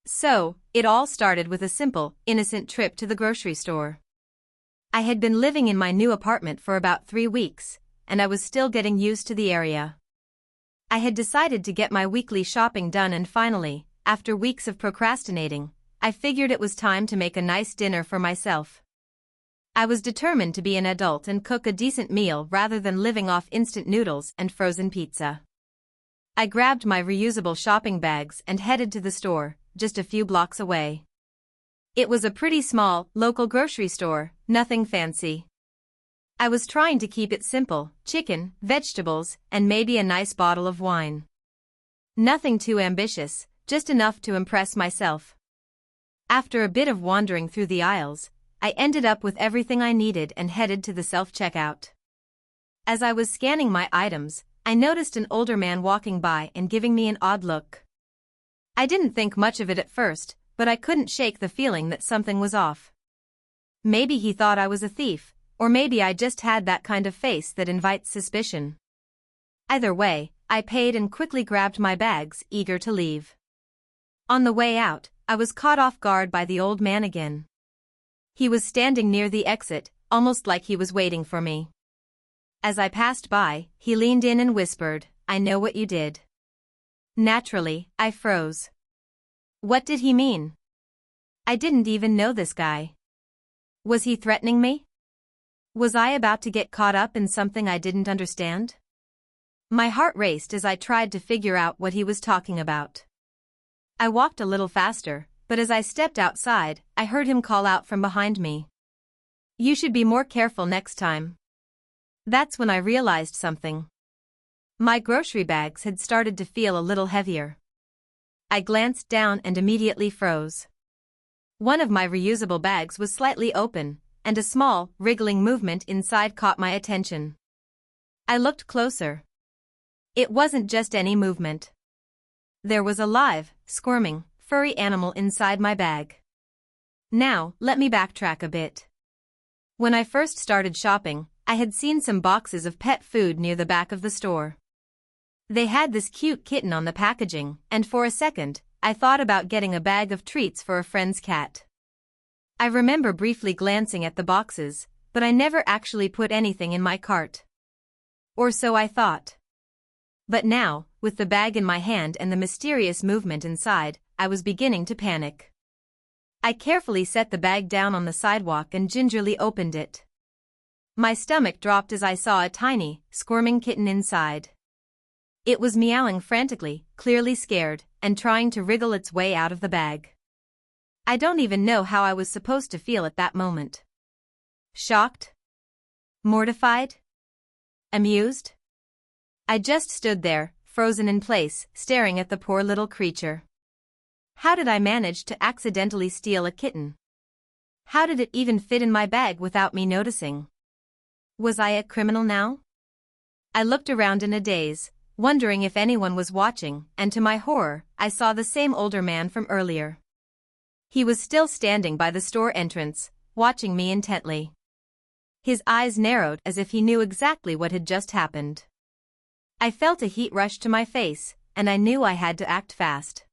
So, it all started with a simple, innocent trip to the grocery store. I had been living in my new apartment for about 3 weeks, and I was still getting used to the area. I had decided to get my weekly shopping done, and finally, after weeks of procrastinating, I figured it was time to make a nice dinner for myself. I was determined to be an adult and cook a decent meal rather than living off instant noodles and frozen pizza. I grabbed my reusable shopping bags and headed to the store, just a few blocks away. It was a pretty small, local grocery store, nothing fancy. I was trying to keep it simple: chicken, vegetables, and maybe a nice bottle of wine. Nothing too ambitious, just enough to impress myself. After a bit of wandering through the aisles, I ended up with everything I needed and headed to the self-checkout. As I was scanning my items, I noticed an older man walking by and giving me an odd look. I didn't think much of it at first, but I couldn't shake the feeling that something was off. Maybe he thought I was a thief, or maybe I just had that kind of face that invites suspicion. Either way, I paid and quickly grabbed my bags, eager to leave. On the way out, I was caught off guard by the old man again. He was standing near the exit, almost like he was waiting for me. As I passed by, he leaned in and whispered, "I know what you did." Naturally, I froze. What did he mean? I didn't even know this guy. Was he threatening me? Was I about to get caught up in something I didn't understand? My heart raced as I tried to figure out what he was talking about. I walked a little faster, but as I stepped outside, I heard him call out from behind me. "You should be more careful next time." That's when I realized something. My grocery bags had started to feel a little heavier. I glanced down and immediately froze. One of my reusable bags was slightly open, and a small, wriggling movement inside caught my attention. I looked closer. It wasn't just any movement. There was a live, squirming, furry animal inside my bag. Now, let me backtrack a bit. When I first started shopping, I had seen some boxes of pet food near the back of the store. They had this cute kitten on the packaging, and for a second, I thought about getting a bag of treats for a friend's cat. I remember briefly glancing at the boxes, but I never actually put anything in my cart. Or so I thought. But now, with the bag in my hand and the mysterious movement inside, I was beginning to panic. I carefully set the bag down on the sidewalk and gingerly opened it. My stomach dropped as I saw a tiny, squirming kitten inside. It was meowing frantically, clearly scared, and trying to wriggle its way out of the bag. I don't even know how I was supposed to feel at that moment. Shocked? Mortified? Amused? I just stood there, frozen in place, staring at the poor little creature. How did I manage to accidentally steal a kitten? How did it even fit in my bag without me noticing? Was I a criminal now? I looked around in a daze, wondering if anyone was watching, and to my horror, I saw the same older man from earlier. He was still standing by the store entrance, watching me intently. His eyes narrowed as if he knew exactly what had just happened. I felt a heat rush to my face, and I knew I had to act fast.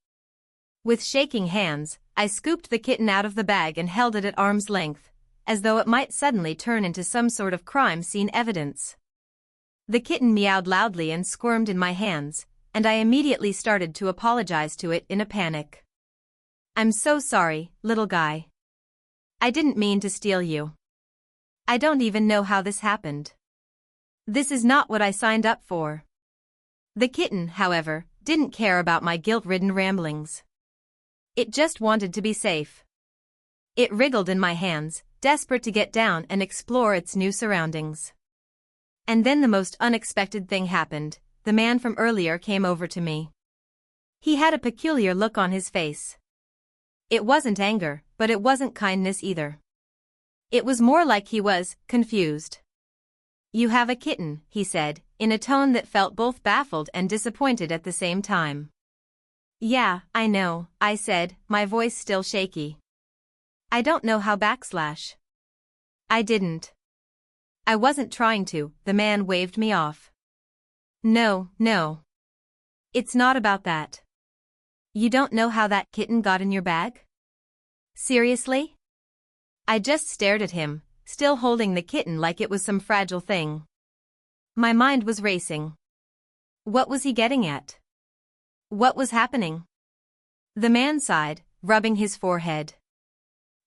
With shaking hands, I scooped the kitten out of the bag and held it at arm's length, as though it might suddenly turn into some sort of crime scene evidence. The kitten meowed loudly and squirmed in my hands, and I immediately started to apologize to it in a panic. "I'm so sorry, little guy. I didn't mean to steal you. I don't even know how this happened. This is not what I signed up for." The kitten, however, didn't care about my guilt-ridden ramblings. It just wanted to be safe. It wriggled in my hands, desperate to get down and explore its new surroundings. And then the most unexpected thing happened. The man from earlier came over to me. He had a peculiar look on his face. It wasn't anger, but it wasn't kindness either. It was more like he was confused. "You have a kitten," he said, in a tone that felt both baffled and disappointed at the same time. "Yeah, I know," I said, my voice still shaky. "I don't know how / I didn't. I wasn't trying to," the man waved me off. No. It's not about that. You don't know how that kitten got in your bag? Seriously? I just stared at him, still holding the kitten like it was some fragile thing. My mind was racing. What was he getting at? What was happening? The man sighed, rubbing his forehead.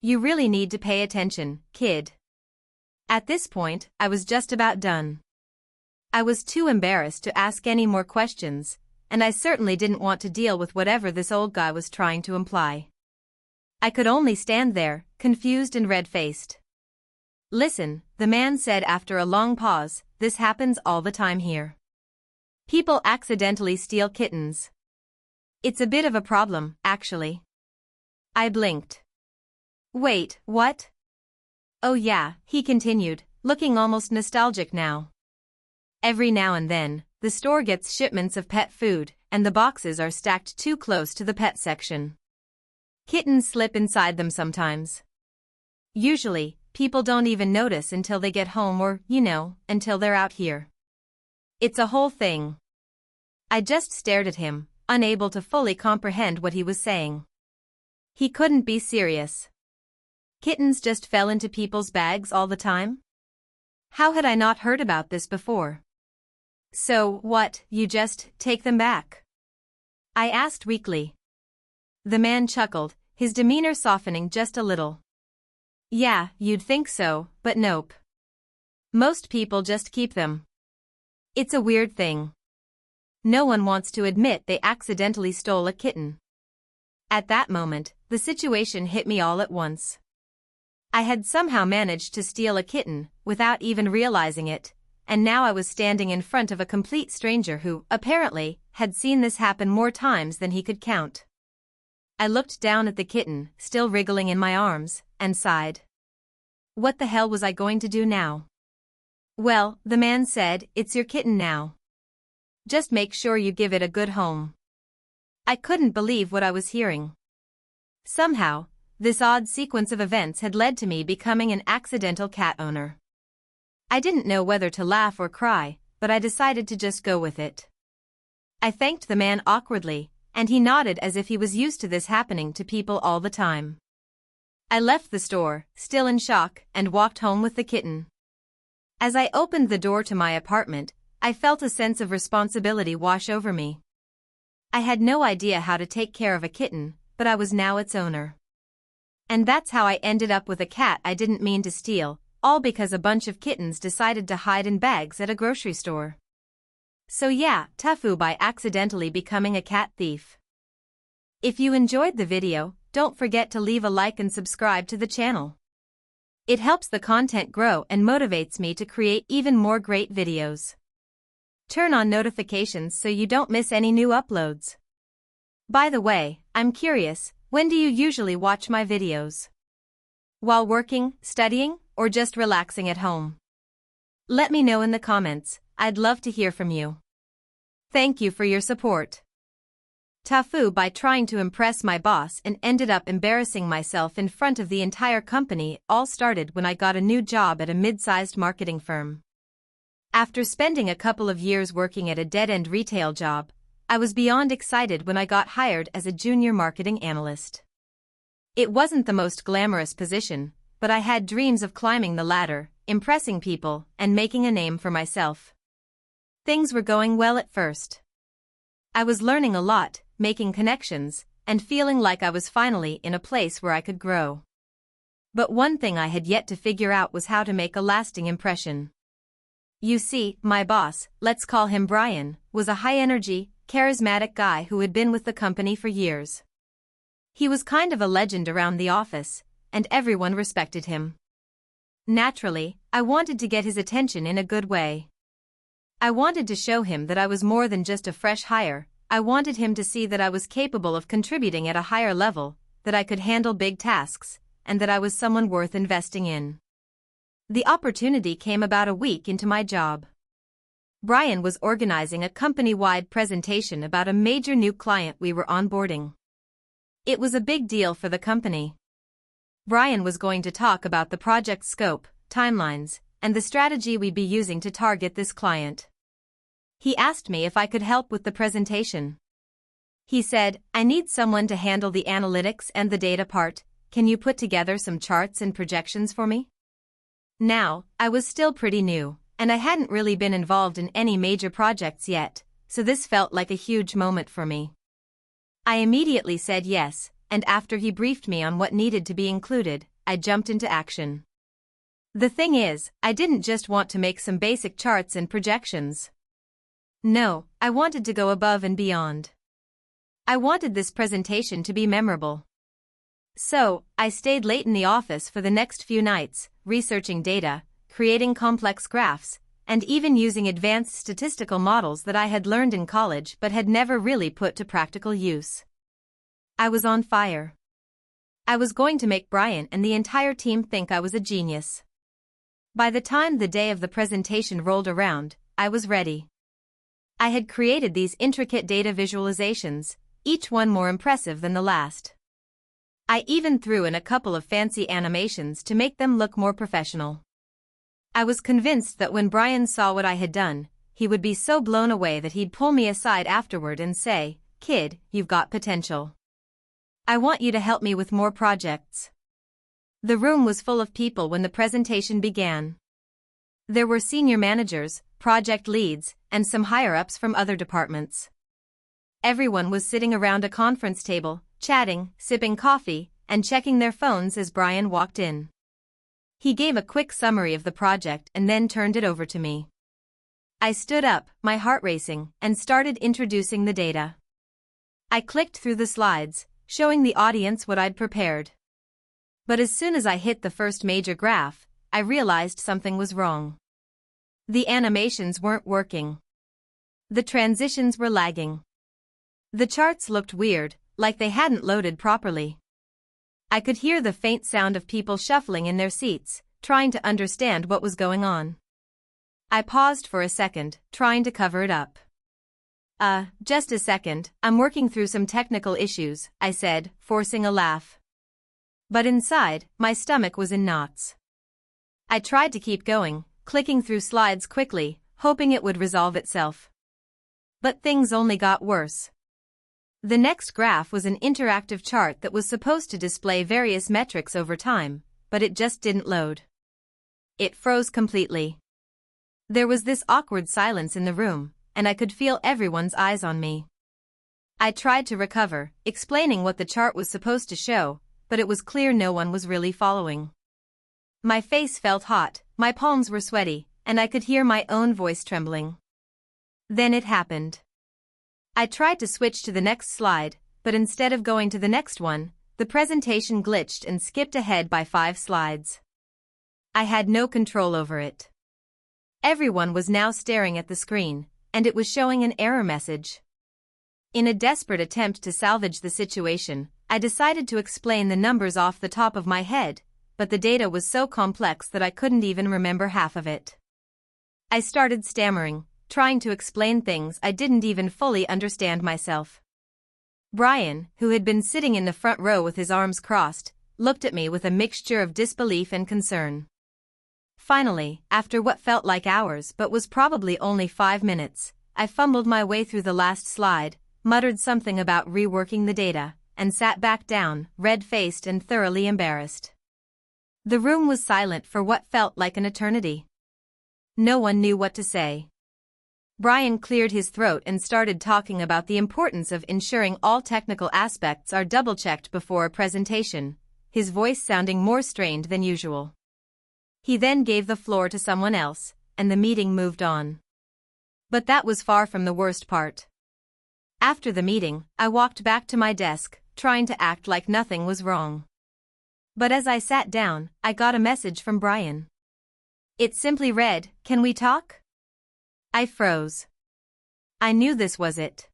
You really need to pay attention, kid. At this point, I was just about done. I was too embarrassed to ask any more questions, and I certainly didn't want to deal with whatever this old guy was trying to imply. I could only stand there, confused and red-faced. Listen, the man said after a long pause, this happens all the time here. People accidentally steal kittens. It's a bit of a problem, actually. I blinked. Wait, what? Oh yeah, he continued, looking almost nostalgic now. Every now and then, the store gets shipments of pet food, and the boxes are stacked too close to the pet section. Kittens slip inside them sometimes. Usually, people don't even notice until they get home or, until they're out here. It's a whole thing. I just stared at him, unable to fully comprehend what he was saying. He couldn't be serious. Kittens just fell into people's bags all the time? How had I not heard about this before? So, what, you just take them back? I asked weakly. The man chuckled, his demeanor softening just a little. Yeah, you'd think so, but nope. Most people just keep them. It's a weird thing. No one wants to admit they accidentally stole a kitten. At that moment, the situation hit me all at once. I had somehow managed to steal a kitten, without even realizing it, and now I was standing in front of a complete stranger who, apparently, had seen this happen more times than he could count. I looked down at the kitten, still wriggling in my arms, and sighed. What the hell was I going to do now? Well, the man said, it's your kitten now. Just make sure you give it a good home. I couldn't believe what I was hearing. Somehow, this odd sequence of events had led to me becoming an accidental cat owner. I didn't know whether to laugh or cry, but I decided to just go with it. I thanked the man awkwardly, and he nodded as if he was used to this happening to people all the time. I left the store, still in shock, and walked home with the kitten. As I opened the door to my apartment, I felt a sense of responsibility wash over me. I had no idea how to take care of a kitten, but I was now its owner. And that's how I ended up with a cat I didn't mean to steal, all because a bunch of kittens decided to hide in bags at a grocery store. So yeah, TIFU by accidentally becoming a cat thief. If you enjoyed the video, don't forget to leave a like and subscribe to the channel. It helps the content grow and motivates me to create even more great videos. Turn on notifications so you don't miss any new uploads. By the way, I'm curious, when do you usually watch my videos? While working, studying, or just relaxing at home? Let me know in the comments, I'd love to hear from you. Thank you for your support. TIFU by trying to impress my boss and ended up embarrassing myself in front of the entire company. All started when I got a new job at a mid-sized marketing firm. After spending a couple of years working at a dead-end retail job, I was beyond excited when I got hired as a junior marketing analyst. It wasn't the most glamorous position, but I had dreams of climbing the ladder, impressing people, and making a name for myself. Things were going well at first. I was learning a lot, making connections, and feeling like I was finally in a place where I could grow. But one thing I had yet to figure out was how to make a lasting impression. You see, my boss, let's call him Brian, was a high-energy, charismatic guy who had been with the company for years. He was kind of a legend around the office, and everyone respected him. Naturally, I wanted to get his attention in a good way. I wanted to show him that I was more than just a fresh hire. I wanted him to see that I was capable of contributing at a higher level, that I could handle big tasks, and that I was someone worth investing in. The opportunity came about a week into my job. Brian was organizing a company-wide presentation about a major new client we were onboarding. It was a big deal for the company. Brian was going to talk about the project scope, timelines, and the strategy we'd be using to target this client. He asked me if I could help with the presentation. He said, I need someone to handle the analytics and the data part. Can you put together some charts and projections for me? Now, I was still pretty new, and I hadn't really been involved in any major projects yet, so this felt like a huge moment for me. I immediately said yes, and after he briefed me on what needed to be included, I jumped into action. The thing is, I didn't just want to make some basic charts and projections. No, I wanted to go above and beyond. I wanted this presentation to be memorable. So, I stayed late in the office for the next few nights, researching data, creating complex graphs, and even using advanced statistical models that I had learned in college but had never really put to practical use. I was on fire. I was going to make Brian and the entire team think I was a genius. By the time the day of the presentation rolled around, I was ready. I had created these intricate data visualizations, each one more impressive than the last. I even threw in a couple of fancy animations to make them look more professional. I was convinced that when Brian saw what I had done, he would be so blown away that he'd pull me aside afterward and say, "Kid, you've got potential. I want you to help me with more projects." The room was full of people when the presentation began. There were senior managers, project leads, and some higher-ups from other departments. Everyone was sitting around a conference table, chatting, sipping coffee, and checking their phones as Brian walked in. He gave a quick summary of the project and then turned it over to me. I stood up, my heart racing, and started introducing the data. I clicked through the slides, showing the audience what I'd prepared. But as soon as I hit the first major graph, I realized something was wrong. The animations weren't working. The transitions were lagging. The charts looked weird, like they hadn't loaded properly. I could hear the faint sound of people shuffling in their seats, trying to understand what was going on. I paused for a second, trying to cover it up. Just a second, I'm working through some technical issues, I said, forcing a laugh. But inside, my stomach was in knots. I tried to keep going, clicking through slides quickly, hoping it would resolve itself. But things only got worse. The next graph was an interactive chart that was supposed to display various metrics over time, but it just didn't load. It froze completely. There was this awkward silence in the room, and I could feel everyone's eyes on me. I tried to recover, explaining what the chart was supposed to show, but it was clear no one was really following. My face felt hot, my palms were sweaty, and I could hear my own voice trembling. Then it happened. I tried to switch to the next slide, but instead of going to the next one, the presentation glitched and skipped ahead by 5 slides. I had no control over it. Everyone was now staring at the screen, and it was showing an error message. In a desperate attempt to salvage the situation, I decided to explain the numbers off the top of my head, but the data was so complex that I couldn't even remember half of it. I started stammering, trying to explain things I didn't even fully understand myself. Brian, who had been sitting in the front row with his arms crossed, looked at me with a mixture of disbelief and concern. Finally, after what felt like hours but was probably only 5 minutes, I fumbled my way through the last slide, muttered something about reworking the data, and sat back down, red-faced and thoroughly embarrassed. The room was silent for what felt like an eternity. No one knew what to say. Brian cleared his throat and started talking about the importance of ensuring all technical aspects are double-checked before a presentation, his voice sounding more strained than usual. He then gave the floor to someone else, and the meeting moved on. But that was far from the worst part. After the meeting, I walked back to my desk, trying to act like nothing was wrong. But as I sat down, I got a message from Brian. It simply read, "Can we talk?" I froze. I knew this was it.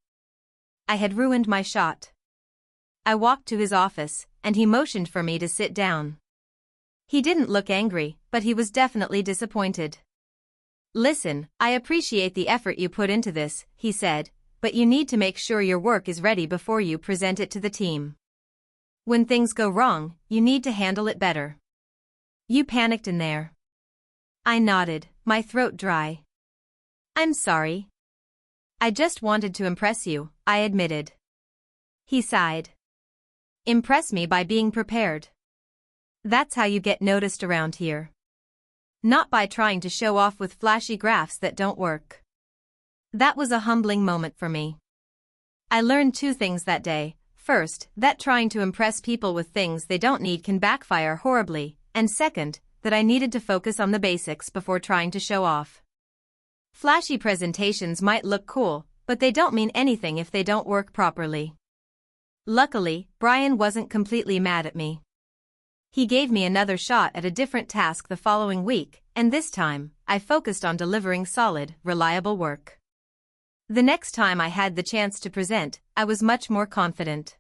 I had ruined my shot. I walked to his office, and he motioned for me to sit down. He didn't look angry, but he was definitely disappointed. "Listen, I appreciate the effort you put into this," he said, "but you need to make sure your work is ready before you present it to the team. When things go wrong, you need to handle it better." "You panicked in there." I nodded, my throat dry. "I'm sorry. I just wanted to impress you," I admitted. He sighed. Impress me by being prepared. That's how you get noticed around here. Not by trying to show off with flashy graphs that don't work. That was a humbling moment for me. I learned two things that day. First, that trying to impress people with things they don't need can backfire horribly, and second, that I needed to focus on the basics before trying to show off. Flashy presentations might look cool, but they don't mean anything if they don't work properly. Luckily, Brian wasn't completely mad at me. He gave me another shot at a different task the following week, and this time, I focused on delivering solid, reliable work. The next time I had the chance to present, I was much more confident.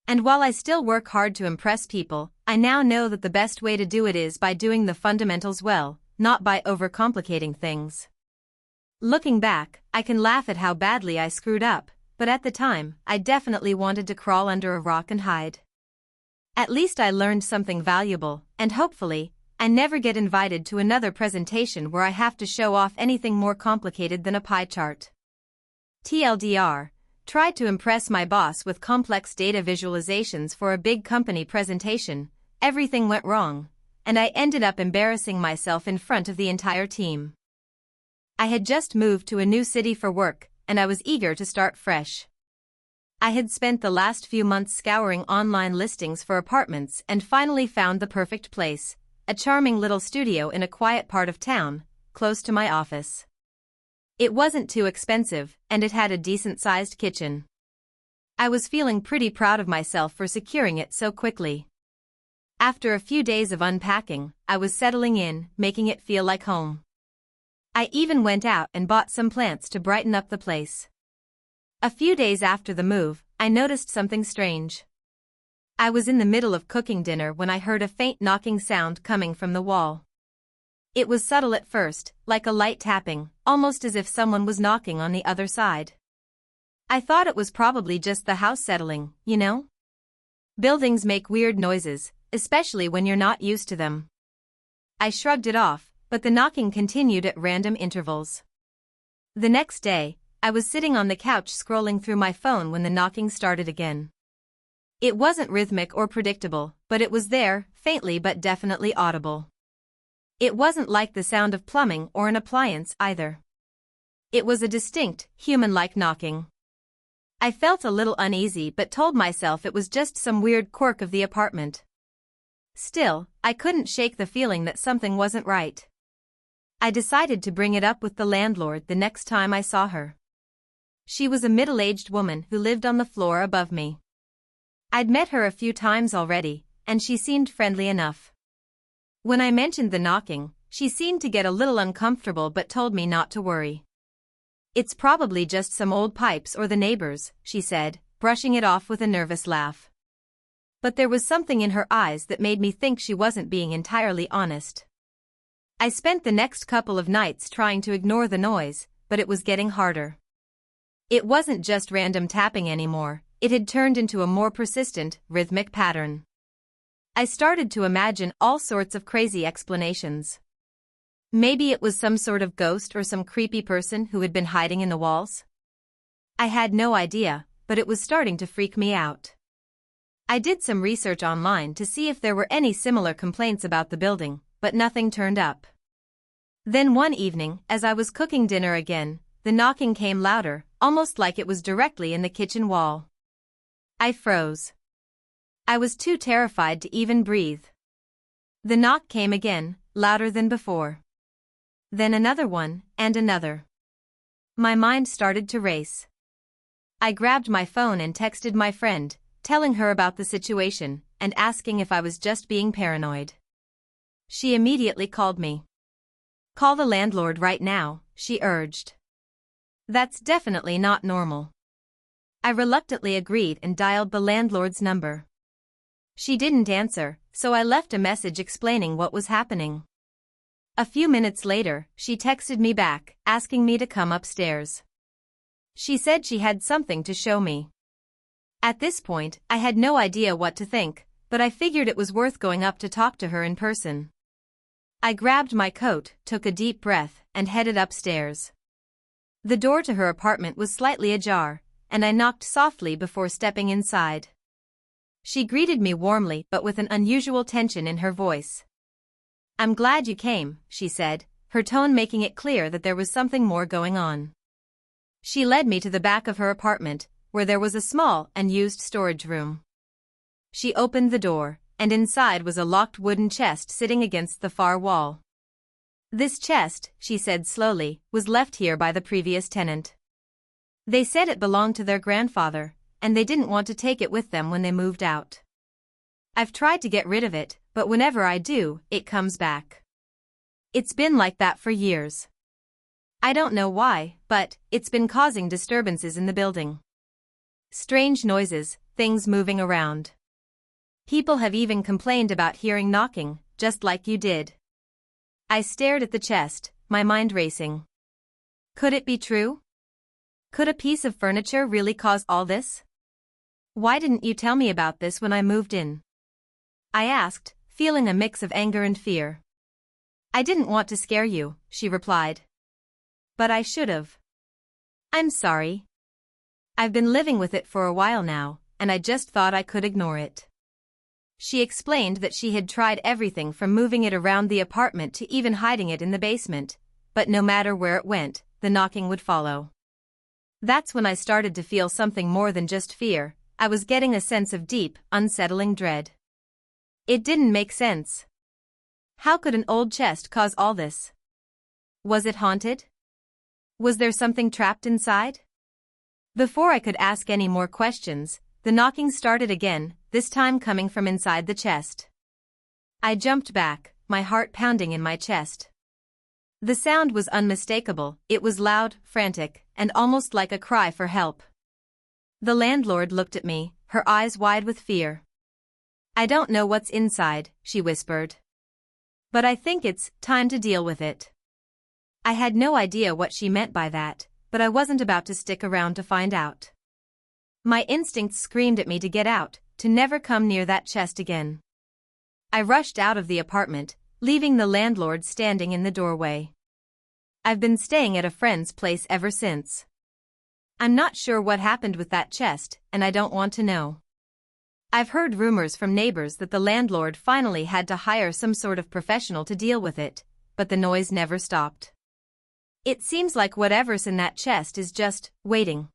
And while I still work hard to impress people, I now know that the best way to do it is by doing the fundamentals well, not by overcomplicating things. Looking back, I can laugh at how badly I screwed up, but at the time, I definitely wanted to crawl under a rock and hide. At least I learned something valuable, and hopefully, I never get invited to another presentation where I have to show off anything more complicated than a pie chart. TLDR, tried to impress my boss with complex data visualizations for a big company presentation. Everything went wrong, and I ended up embarrassing myself in front of the entire team. I had just moved to a new city for work, and I was eager to start fresh. I had spent the last few months scouring online listings for apartments and finally found the perfect place, a charming little studio in a quiet part of town, close to my office. It wasn't too expensive, and it had a decent-sized kitchen. I was feeling pretty proud of myself for securing it so quickly. After a few days of unpacking, I was settling in, making it feel like home. I even went out and bought some plants to brighten up the place. A few days after the move, I noticed something strange. I was in the middle of cooking dinner when I heard a faint knocking sound coming from the wall. It was subtle at first, like a light tapping, almost as if someone was knocking on the other side. I thought it was probably just the house settling, you know? Buildings make weird noises, especially when you're not used to them. I shrugged it off, but the knocking continued at random intervals. The next day, I was sitting on the couch scrolling through my phone when the knocking started again. It wasn't rhythmic or predictable, but it was there, faintly but definitely audible. It wasn't like the sound of plumbing or an appliance either. It was a distinct, human-like knocking. I felt a little uneasy but told myself it was just some weird quirk of the apartment. Still, I couldn't shake the feeling that something wasn't right. I decided to bring it up with the landlord the next time I saw her. She was a middle-aged woman who lived on the floor above me. I'd met her a few times already, and she seemed friendly enough. When I mentioned the knocking, she seemed to get a little uncomfortable but told me not to worry. It's probably just some old pipes or the neighbors, she said, brushing it off with a nervous laugh. But there was something in her eyes that made me think she wasn't being entirely honest. I spent the next couple of nights trying to ignore the noise, but it was getting harder. It wasn't just random tapping anymore, it had turned into a more persistent, rhythmic pattern. I started to imagine all sorts of crazy explanations. Maybe it was some sort of ghost or some creepy person who had been hiding in the walls? I had no idea, but it was starting to freak me out. I did some research online to see if there were any similar complaints about the building, but nothing turned up. Then one evening, as I was cooking dinner again, the knocking came louder, almost like it was directly in the kitchen wall. I froze. I was too terrified to even breathe. The knock came again, louder than before. Then another one, and another. My mind started to race. I grabbed my phone and texted my friend, telling her about the situation, and asking if I was just being paranoid. She immediately called me. "Call the landlord right now," she urged. "That's definitely not normal." I reluctantly agreed and dialed the landlord's number. She didn't answer, so I left a message explaining what was happening. A few minutes later, she texted me back, asking me to come upstairs. She said she had something to show me. At this point, I had no idea what to think, but I figured it was worth going up to talk to her in person. I grabbed my coat, took a deep breath, and headed upstairs. The door to her apartment was slightly ajar, and I knocked softly before stepping inside. She greeted me warmly but with an unusual tension in her voice. "I'm glad you came," she said, her tone making it clear that there was something more going on. She led me to the back of her apartment, where there was a small and used storage room. She opened the door, and inside was a locked wooden chest sitting against the far wall. "This chest," she said slowly, "was left here by the previous tenant. They said it belonged to their grandfather, and they didn't want to take it with them when they moved out. I've tried to get rid of it, but whenever I do, it comes back. It's been like that for years. I don't know why, but it's been causing disturbances in the building. Strange noises, things moving around. People have even complained about hearing knocking, just like you did." I stared at the chest, my mind racing. Could it be true? Could a piece of furniture really cause all this? "Why didn't you tell me about this when I moved in?" I asked, feeling a mix of anger and fear. "I didn't want to scare you," she replied. "But I should've. I'm sorry. I've been living with it for a while now, and I just thought I could ignore it." She explained that she had tried everything from moving it around the apartment to even hiding it in the basement, but no matter where it went, the knocking would follow. That's when I started to feel something more than just fear. I was getting a sense of deep, unsettling dread. It didn't make sense. How could an old chest cause all this? Was it haunted? Was there something trapped inside? Before I could ask any more questions, the knocking started again, this time coming from inside the chest. I jumped back, my heart pounding in my chest. The sound was unmistakable. It was loud, frantic, and almost like a cry for help. The landlord looked at me, her eyes wide with fear. "I don't know what's inside," she whispered. "But I think it's time to deal with it." I had no idea what she meant by that, but I wasn't about to stick around to find out. My instincts screamed at me to get out, to never come near that chest again. I rushed out of the apartment, leaving the landlord standing in the doorway. I've been staying at a friend's place ever since. I'm not sure what happened with that chest, and I don't want to know. I've heard rumors from neighbors that the landlord finally had to hire some sort of professional to deal with it, but the noise never stopped. It seems like whatever's in that chest is just waiting.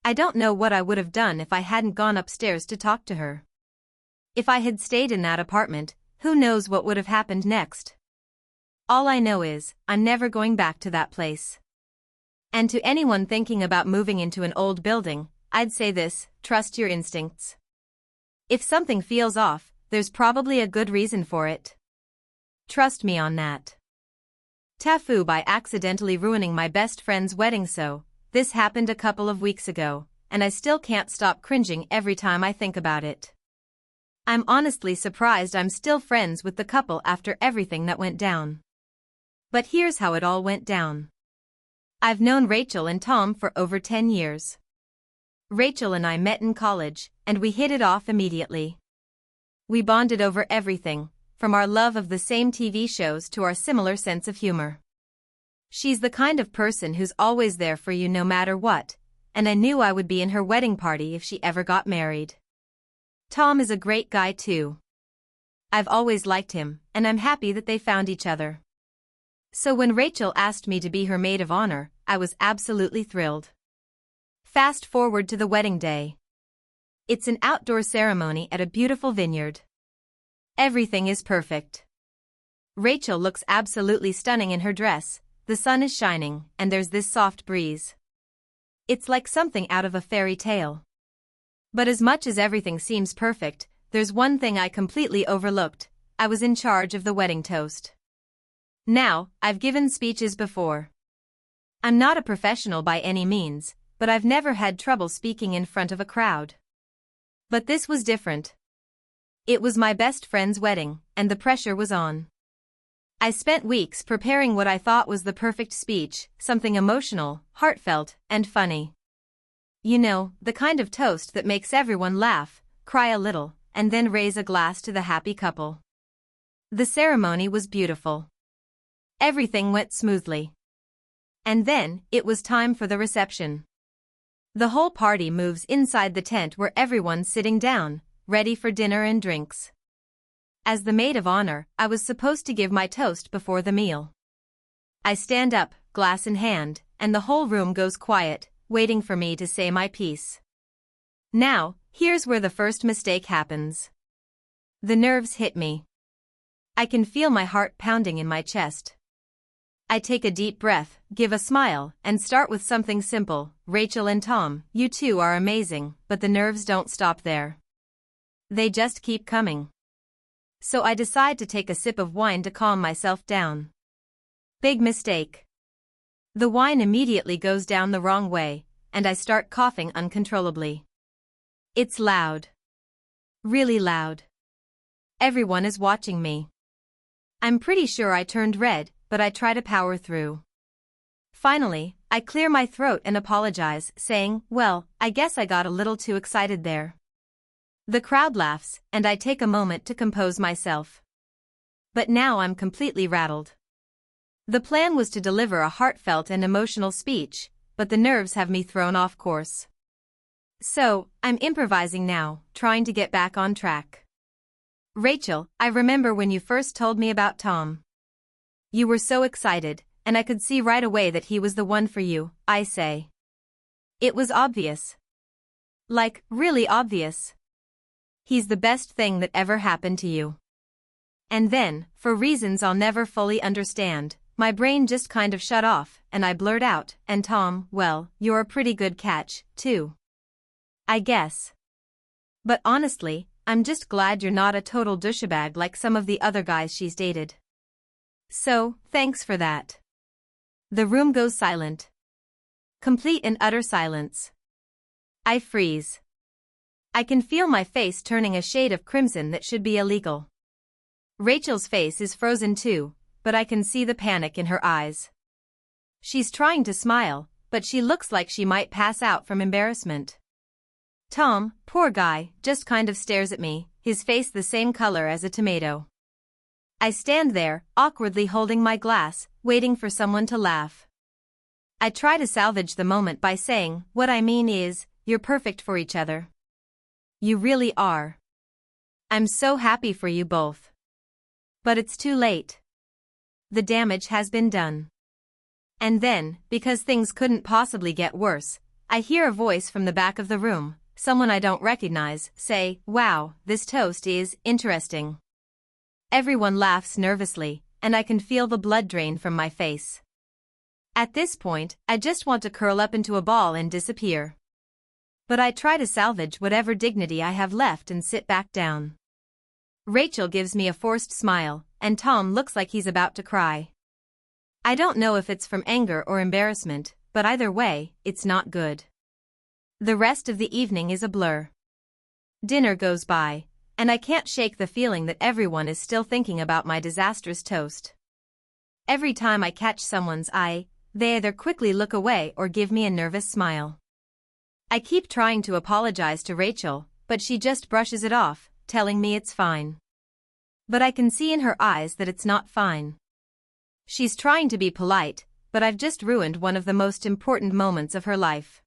I don't know what I would have done if I hadn't gone upstairs to talk to her. If I had stayed in that apartment, who knows what would have happened next? All I know is, I'm never going back to that place. And to anyone thinking about moving into an old building, I'd say this: trust your instincts. If something feels off, there's probably a good reason for it. Trust me on that. TIFU, by accidentally ruining my best friend's wedding. So, this happened a couple of weeks ago, and I still can't stop cringing every time I think about it. I'm honestly surprised I'm still friends with the couple after everything that went down. But here's how it all went down. I've known Rachel and Tom for over 10 years. Rachel and I met in college, and we hit it off immediately. We bonded over everything, from our love of the same TV shows to our similar sense of humor. She's the kind of person who's always there for you no matter what, and I knew I would be in her wedding party if she ever got married. Tom is a great guy too. I've always liked him, and I'm happy that they found each other. So when Rachel asked me to be her maid of honor, I was absolutely thrilled. Fast forward to the wedding day. It's an outdoor ceremony at a beautiful vineyard. Everything is perfect. Rachel looks absolutely stunning in her dress, the sun is shining, and there's this soft breeze. It's like something out of a fairy tale. But as much as everything seems perfect, there's one thing I completely overlooked: I was in charge of the wedding toast. Now, I've given speeches before. I'm not a professional by any means, but I've never had trouble speaking in front of a crowd. But this was different. It was my best friend's wedding, and the pressure was on. I spent weeks preparing what I thought was the perfect speech, something emotional, heartfelt, and funny. You know, the kind of toast that makes everyone laugh, cry a little, and then raise a glass to the happy couple. The ceremony was beautiful. Everything went smoothly. And then, it was time for the reception. The whole party moves inside the tent where everyone's sitting down, ready for dinner and drinks. As the maid of honor, I was supposed to give my toast before the meal. I stand up, glass in hand, and the whole room goes quiet, waiting for me to say my piece. Now, here's where the first mistake happens. The nerves hit me. I can feel my heart pounding in my chest. I take a deep breath, give a smile, and start with something simple. Rachel and Tom, you two are amazing, but the nerves don't stop there. They just keep coming. So I decide to take a sip of wine to calm myself down. Big mistake. The wine immediately goes down the wrong way, and I start coughing uncontrollably. It's loud. Really loud. Everyone is watching me. I'm pretty sure I turned red, but I try to power through. Finally, I clear my throat and apologize, saying, well, I guess I got a little too excited there. The crowd laughs, and I take a moment to compose myself. But now I'm completely rattled. The plan was to deliver a heartfelt and emotional speech, but the nerves have me thrown off course. So, I'm improvising now, trying to get back on track. Rachel, I remember when you first told me about Tom. You were so excited, and I could see right away that he was the one for you, I say. It was obvious. Like, really obvious. He's the best thing that ever happened to you. And then, for reasons I'll never fully understand, my brain just kind of shut off, and I blurt out, and Tom, well, you're a pretty good catch, too. I guess. But honestly, I'm just glad you're not a total douchebag like some of the other guys she's dated. So, thanks for that. The room goes silent. Complete and utter silence. I freeze. I can feel my face turning a shade of crimson that should be illegal. Rachel's face is frozen too, but I can see the panic in her eyes. She's trying to smile, but she looks like she might pass out from embarrassment. Tom, poor guy, just kind of stares at me, his face the same color as a tomato. I stand there, awkwardly holding my glass, waiting for someone to laugh. I try to salvage the moment by saying, what I mean is, you're perfect for each other. You really are. I'm so happy for you both. But it's too late. The damage has been done. And then, because things couldn't possibly get worse, I hear a voice from the back of the room, someone I don't recognize, say, wow, this toast is interesting. Everyone laughs nervously, and I can feel the blood drain from my face. At this point, I just want to curl up into a ball and disappear. But I try to salvage whatever dignity I have left and sit back down. Rachel gives me a forced smile, and Tom looks like he's about to cry. I don't know if it's from anger or embarrassment, but either way, it's not good. The rest of the evening is a blur. Dinner goes by, and I can't shake the feeling that everyone is still thinking about my disastrous toast. Every time I catch someone's eye, they either quickly look away or give me a nervous smile. I keep trying to apologize to Rachel, but she just brushes it off, telling me it's fine. But I can see in her eyes that it's not fine. She's trying to be polite, but I've just ruined one of the most important moments of her life.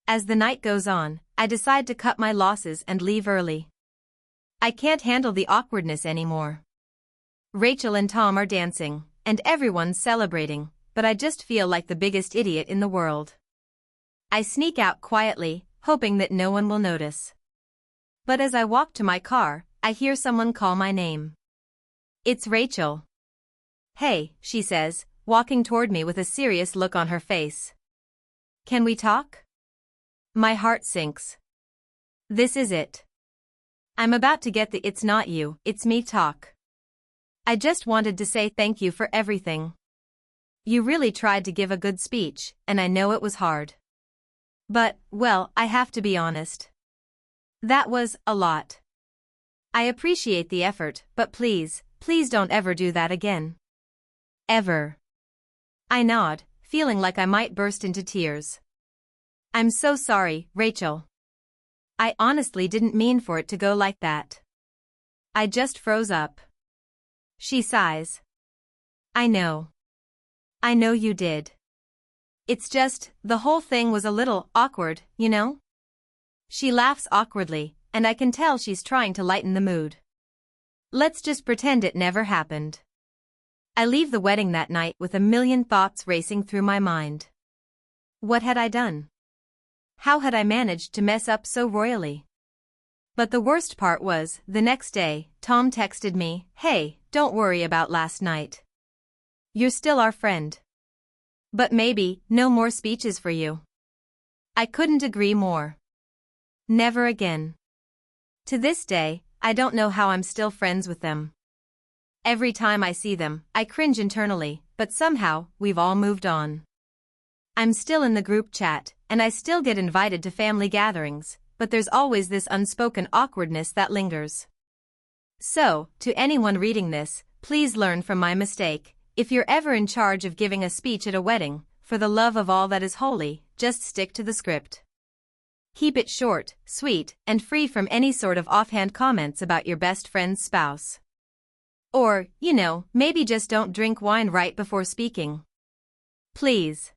As the night goes on, I decide to cut my losses and leave early. I can't handle the awkwardness anymore. Rachel and Tom are dancing, and everyone's celebrating, but I just feel like the biggest idiot in the world. I sneak out quietly, hoping that no one will notice. But as I walk to my car, I hear someone call my name. It's Rachel. Hey, she says, walking toward me with a serious look on her face. Can we talk? My heart sinks. This is it. I'm about to get the it's not you, it's me talk. I just wanted to say thank you for everything. You really tried to give a good speech, and I know it was hard. But, well, I have to be honest. That was a lot. I appreciate the effort, but please, please don't ever do that again. Ever. I nod, feeling like I might burst into tears. I'm so sorry, Rachel. I honestly didn't mean for it to go like that. I just froze up. She sighs. I know. I know you did. It's just, the whole thing was a little awkward, you know? She laughs awkwardly, and I can tell she's trying to lighten the mood. Let's just pretend it never happened. I leave the wedding that night with a million thoughts racing through my mind. What had I done? How had I managed to mess up so royally? But the worst part was, the next day, Tom texted me, "Hey, don't worry about last night. You're still our friend. But maybe, no more speeches for you." I couldn't agree more. Never again. To this day, I don't know how I'm still friends with them. Every time I see them, I cringe internally, but somehow, we've all moved on. I'm still in the group chat, and I still get invited to family gatherings, but there's always this unspoken awkwardness that lingers. So, to anyone reading this, please learn from my mistake. If you're ever in charge of giving a speech at a wedding, for the love of all that is holy, just stick to the script. Keep it short, sweet, and free from any sort of offhand comments about your best friend's spouse. Or, maybe just don't drink wine right before speaking. Please.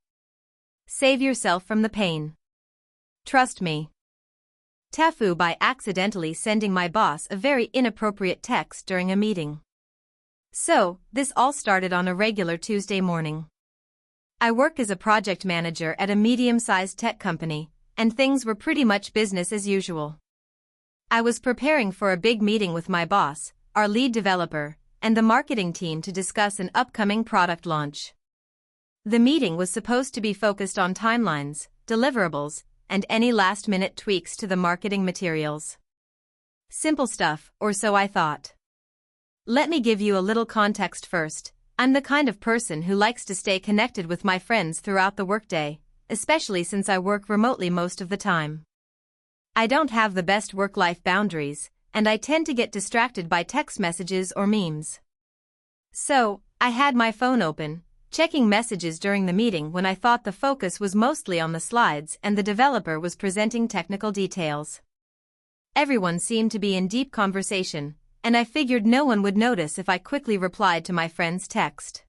Save yourself from the pain. Trust me. TIFU by accidentally sending my boss a very inappropriate text during a meeting. So, this all started on a regular Tuesday morning. I work as a project manager at a medium-sized tech company, and things were pretty much business as usual. I was preparing for a big meeting with my boss, our lead developer, and the marketing team to discuss an upcoming product launch. The meeting was supposed to be focused on timelines, deliverables, and any last-minute tweaks to the marketing materials. Simple stuff, or so I thought. Let me give you a little context first. I'm the kind of person who likes to stay connected with my friends throughout the workday, especially since I work remotely most of the time. I don't have the best work-life boundaries, and I tend to get distracted by text messages or memes. So, I had my phone open, checking messages during the meeting when I thought the focus was mostly on the slides and the developer was presenting technical details. Everyone seemed to be in deep conversation, and I figured no one would notice if I quickly replied to my friend's text.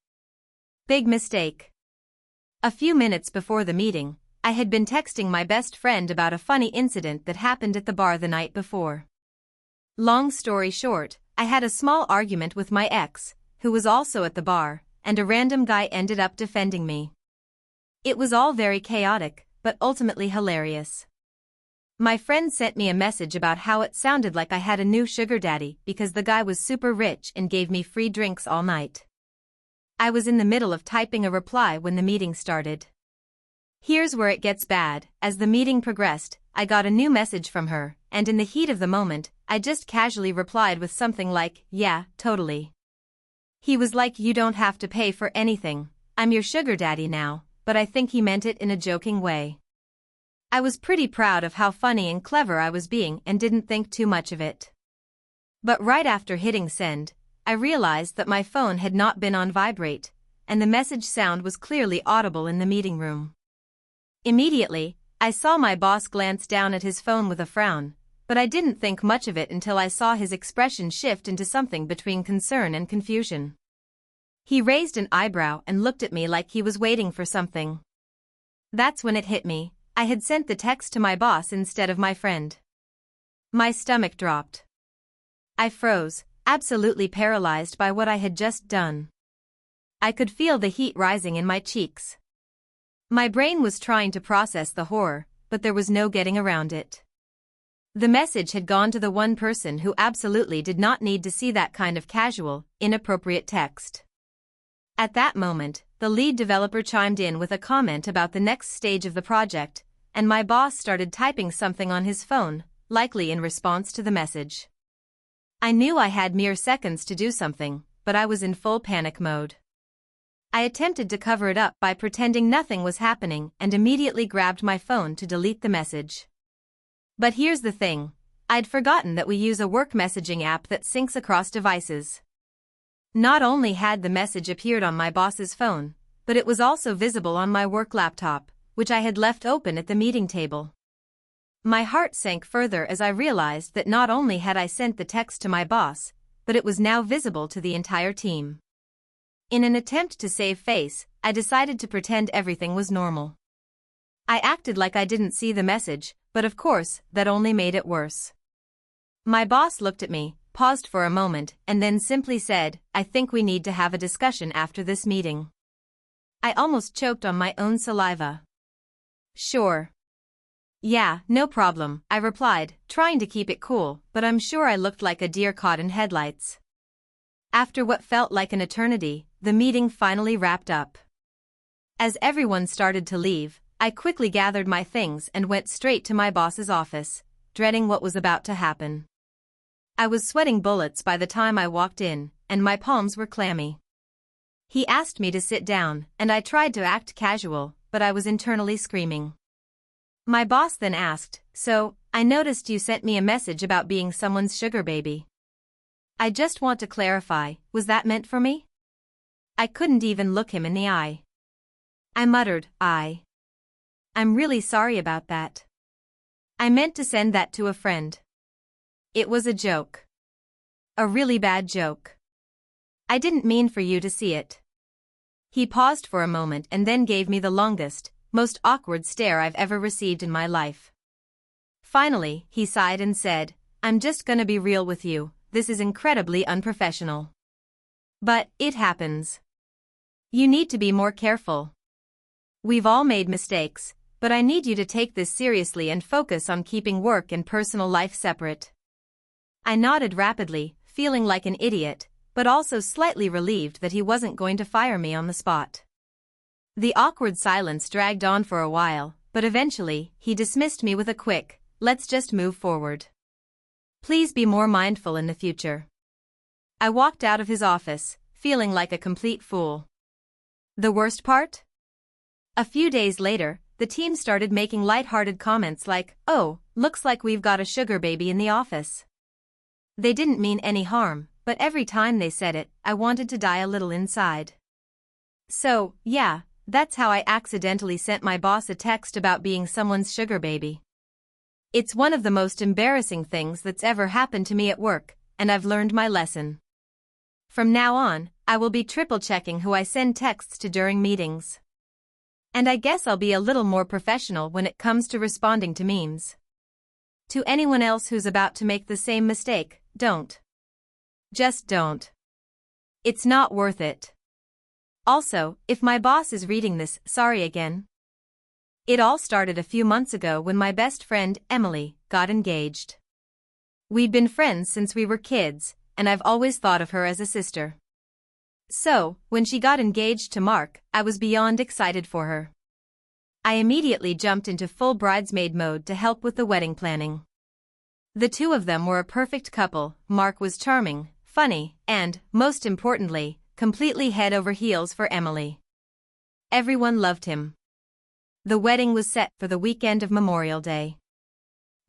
Big mistake. A few minutes before the meeting, I had been texting my best friend about a funny incident that happened at the bar the night before. Long story short, I had a small argument with my ex, who was also at the bar, and a random guy ended up defending me. It was all very chaotic, but ultimately hilarious. My friend sent me a message about how it sounded like I had a new sugar daddy because the guy was super rich and gave me free drinks all night. I was in the middle of typing a reply when the meeting started. Here's where it gets bad. As the meeting progressed, I got a new message from her, and in the heat of the moment, I just casually replied with something like, "Yeah, totally." He was like, "You don't have to pay for anything. I'm your sugar daddy now," but I think he meant it in a joking way. I was pretty proud of how funny and clever I was being and didn't think too much of it. But right after hitting send, I realized that my phone had not been on vibrate, and the message sound was clearly audible in the meeting room. Immediately, I saw my boss glance down at his phone with a frown, but I didn't think much of it until I saw his expression shift into something between concern and confusion. He raised an eyebrow and looked at me like he was waiting for something. That's when it hit me. I had sent the text to my boss instead of my friend. My stomach dropped. I froze, absolutely paralyzed by what I had just done. I could feel the heat rising in my cheeks. My brain was trying to process the horror, but there was no getting around it. The message had gone to the one person who absolutely did not need to see that kind of casual, inappropriate text. At that moment, the lead developer chimed in with a comment about the next stage of the project, and my boss started typing something on his phone, likely in response to the message. I knew I had mere seconds to do something, but I was in full panic mode. I attempted to cover it up by pretending nothing was happening and immediately grabbed my phone to delete the message. But here's the thing, I'd forgotten that we use a work messaging app that syncs across devices. Not only had the message appeared on my boss's phone, but it was also visible on my work laptop, which I had left open at the meeting table. My heart sank further as I realized that not only had I sent the text to my boss, but it was now visible to the entire team. In an attempt to save face, I decided to pretend everything was normal. I acted like I didn't see the message, but of course, that only made it worse. My boss looked at me, paused for a moment, and then simply said, "I think we need to have a discussion after this meeting." I almost choked on my own saliva. "Sure. Yeah, no problem," I replied, trying to keep it cool, but I'm sure I looked like a deer caught in headlights. After what felt like an eternity, the meeting finally wrapped up. As everyone started to leave, I quickly gathered my things and went straight to my boss's office, dreading what was about to happen. I was sweating bullets by the time I walked in, and my palms were clammy. He asked me to sit down, and I tried to act casual, but I was internally screaming. My boss then asked, "So, I noticed you sent me a message about being someone's sugar baby. I just want to clarify, was that meant for me?" I couldn't even look him in the eye. I muttered, I'm really sorry about that. I meant to send that to a friend. It was a joke. A really bad joke. I didn't mean for you to see it." He paused for a moment and then gave me the longest, most awkward stare I've ever received in my life. Finally, he sighed and said, "I'm just gonna be real with you, this is incredibly unprofessional. But, it happens. You need to be more careful. We've all made mistakes, but I need you to take this seriously and focus on keeping work and personal life separate." I nodded rapidly, feeling like an idiot, but also slightly relieved that he wasn't going to fire me on the spot. The awkward silence dragged on for a while, but eventually, he dismissed me with a quick, "Let's just move forward. Please be more mindful in the future." I walked out of his office, feeling like a complete fool. The worst part? A few days later, the team started making light-hearted comments like, "Oh, looks like we've got a sugar baby in the office." They didn't mean any harm, but every time they said it, I wanted to die a little inside. So, yeah, that's how I accidentally sent my boss a text about being someone's sugar baby. It's one of the most embarrassing things that's ever happened to me at work, and I've learned my lesson. From now on, I will be triple-checking who I send texts to during meetings. And I guess I'll be a little more professional when it comes to responding to memes. To anyone else who's about to make the same mistake, don't. Just don't. It's not worth it. Also, if my boss is reading this, sorry again. It all started a few months ago when my best friend, Emily, got engaged. We'd been friends since we were kids, and I've always thought of her as a sister. So, when she got engaged to Mark, I was beyond excited for her. I immediately jumped into full bridesmaid mode to help with the wedding planning. The two of them were a perfect couple. Mark was charming, funny, and, most importantly, completely head over heels for Emily. Everyone loved him. The wedding was set for the weekend of Memorial Day.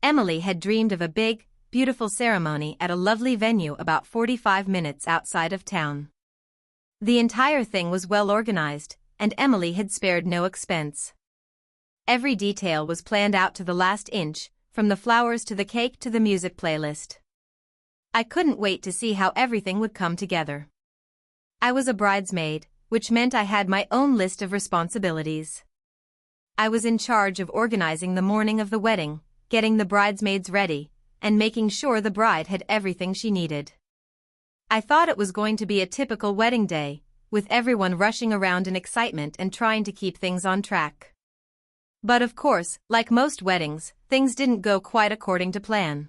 Emily had dreamed of a big, beautiful ceremony at a lovely venue about 45 minutes outside of town. The entire thing was well organized, and Emily had spared no expense. Every detail was planned out to the last inch, from the flowers to the cake to the music playlist. I couldn't wait to see how everything would come together. I was a bridesmaid, which meant I had my own list of responsibilities. I was in charge of organizing the morning of the wedding, getting the bridesmaids ready, and making sure the bride had everything she needed. I thought it was going to be a typical wedding day, with everyone rushing around in excitement and trying to keep things on track. But of course, like most weddings, things didn't go quite according to plan.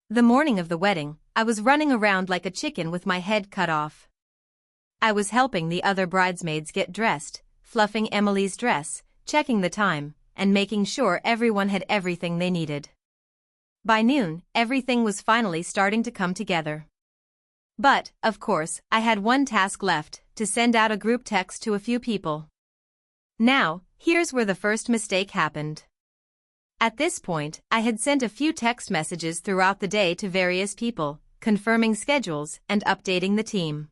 The morning of the wedding, I was running around like a chicken with my head cut off. I was helping the other bridesmaids get dressed, fluffing Emily's dress, checking the time, and making sure everyone had everything they needed. By noon, everything was finally starting to come together. But, of course, I had one task left, to send out a group text to a few people. Now, here's where the first mistake happened. At this point, I had sent a few text messages throughout the day to various people, confirming schedules and updating the team.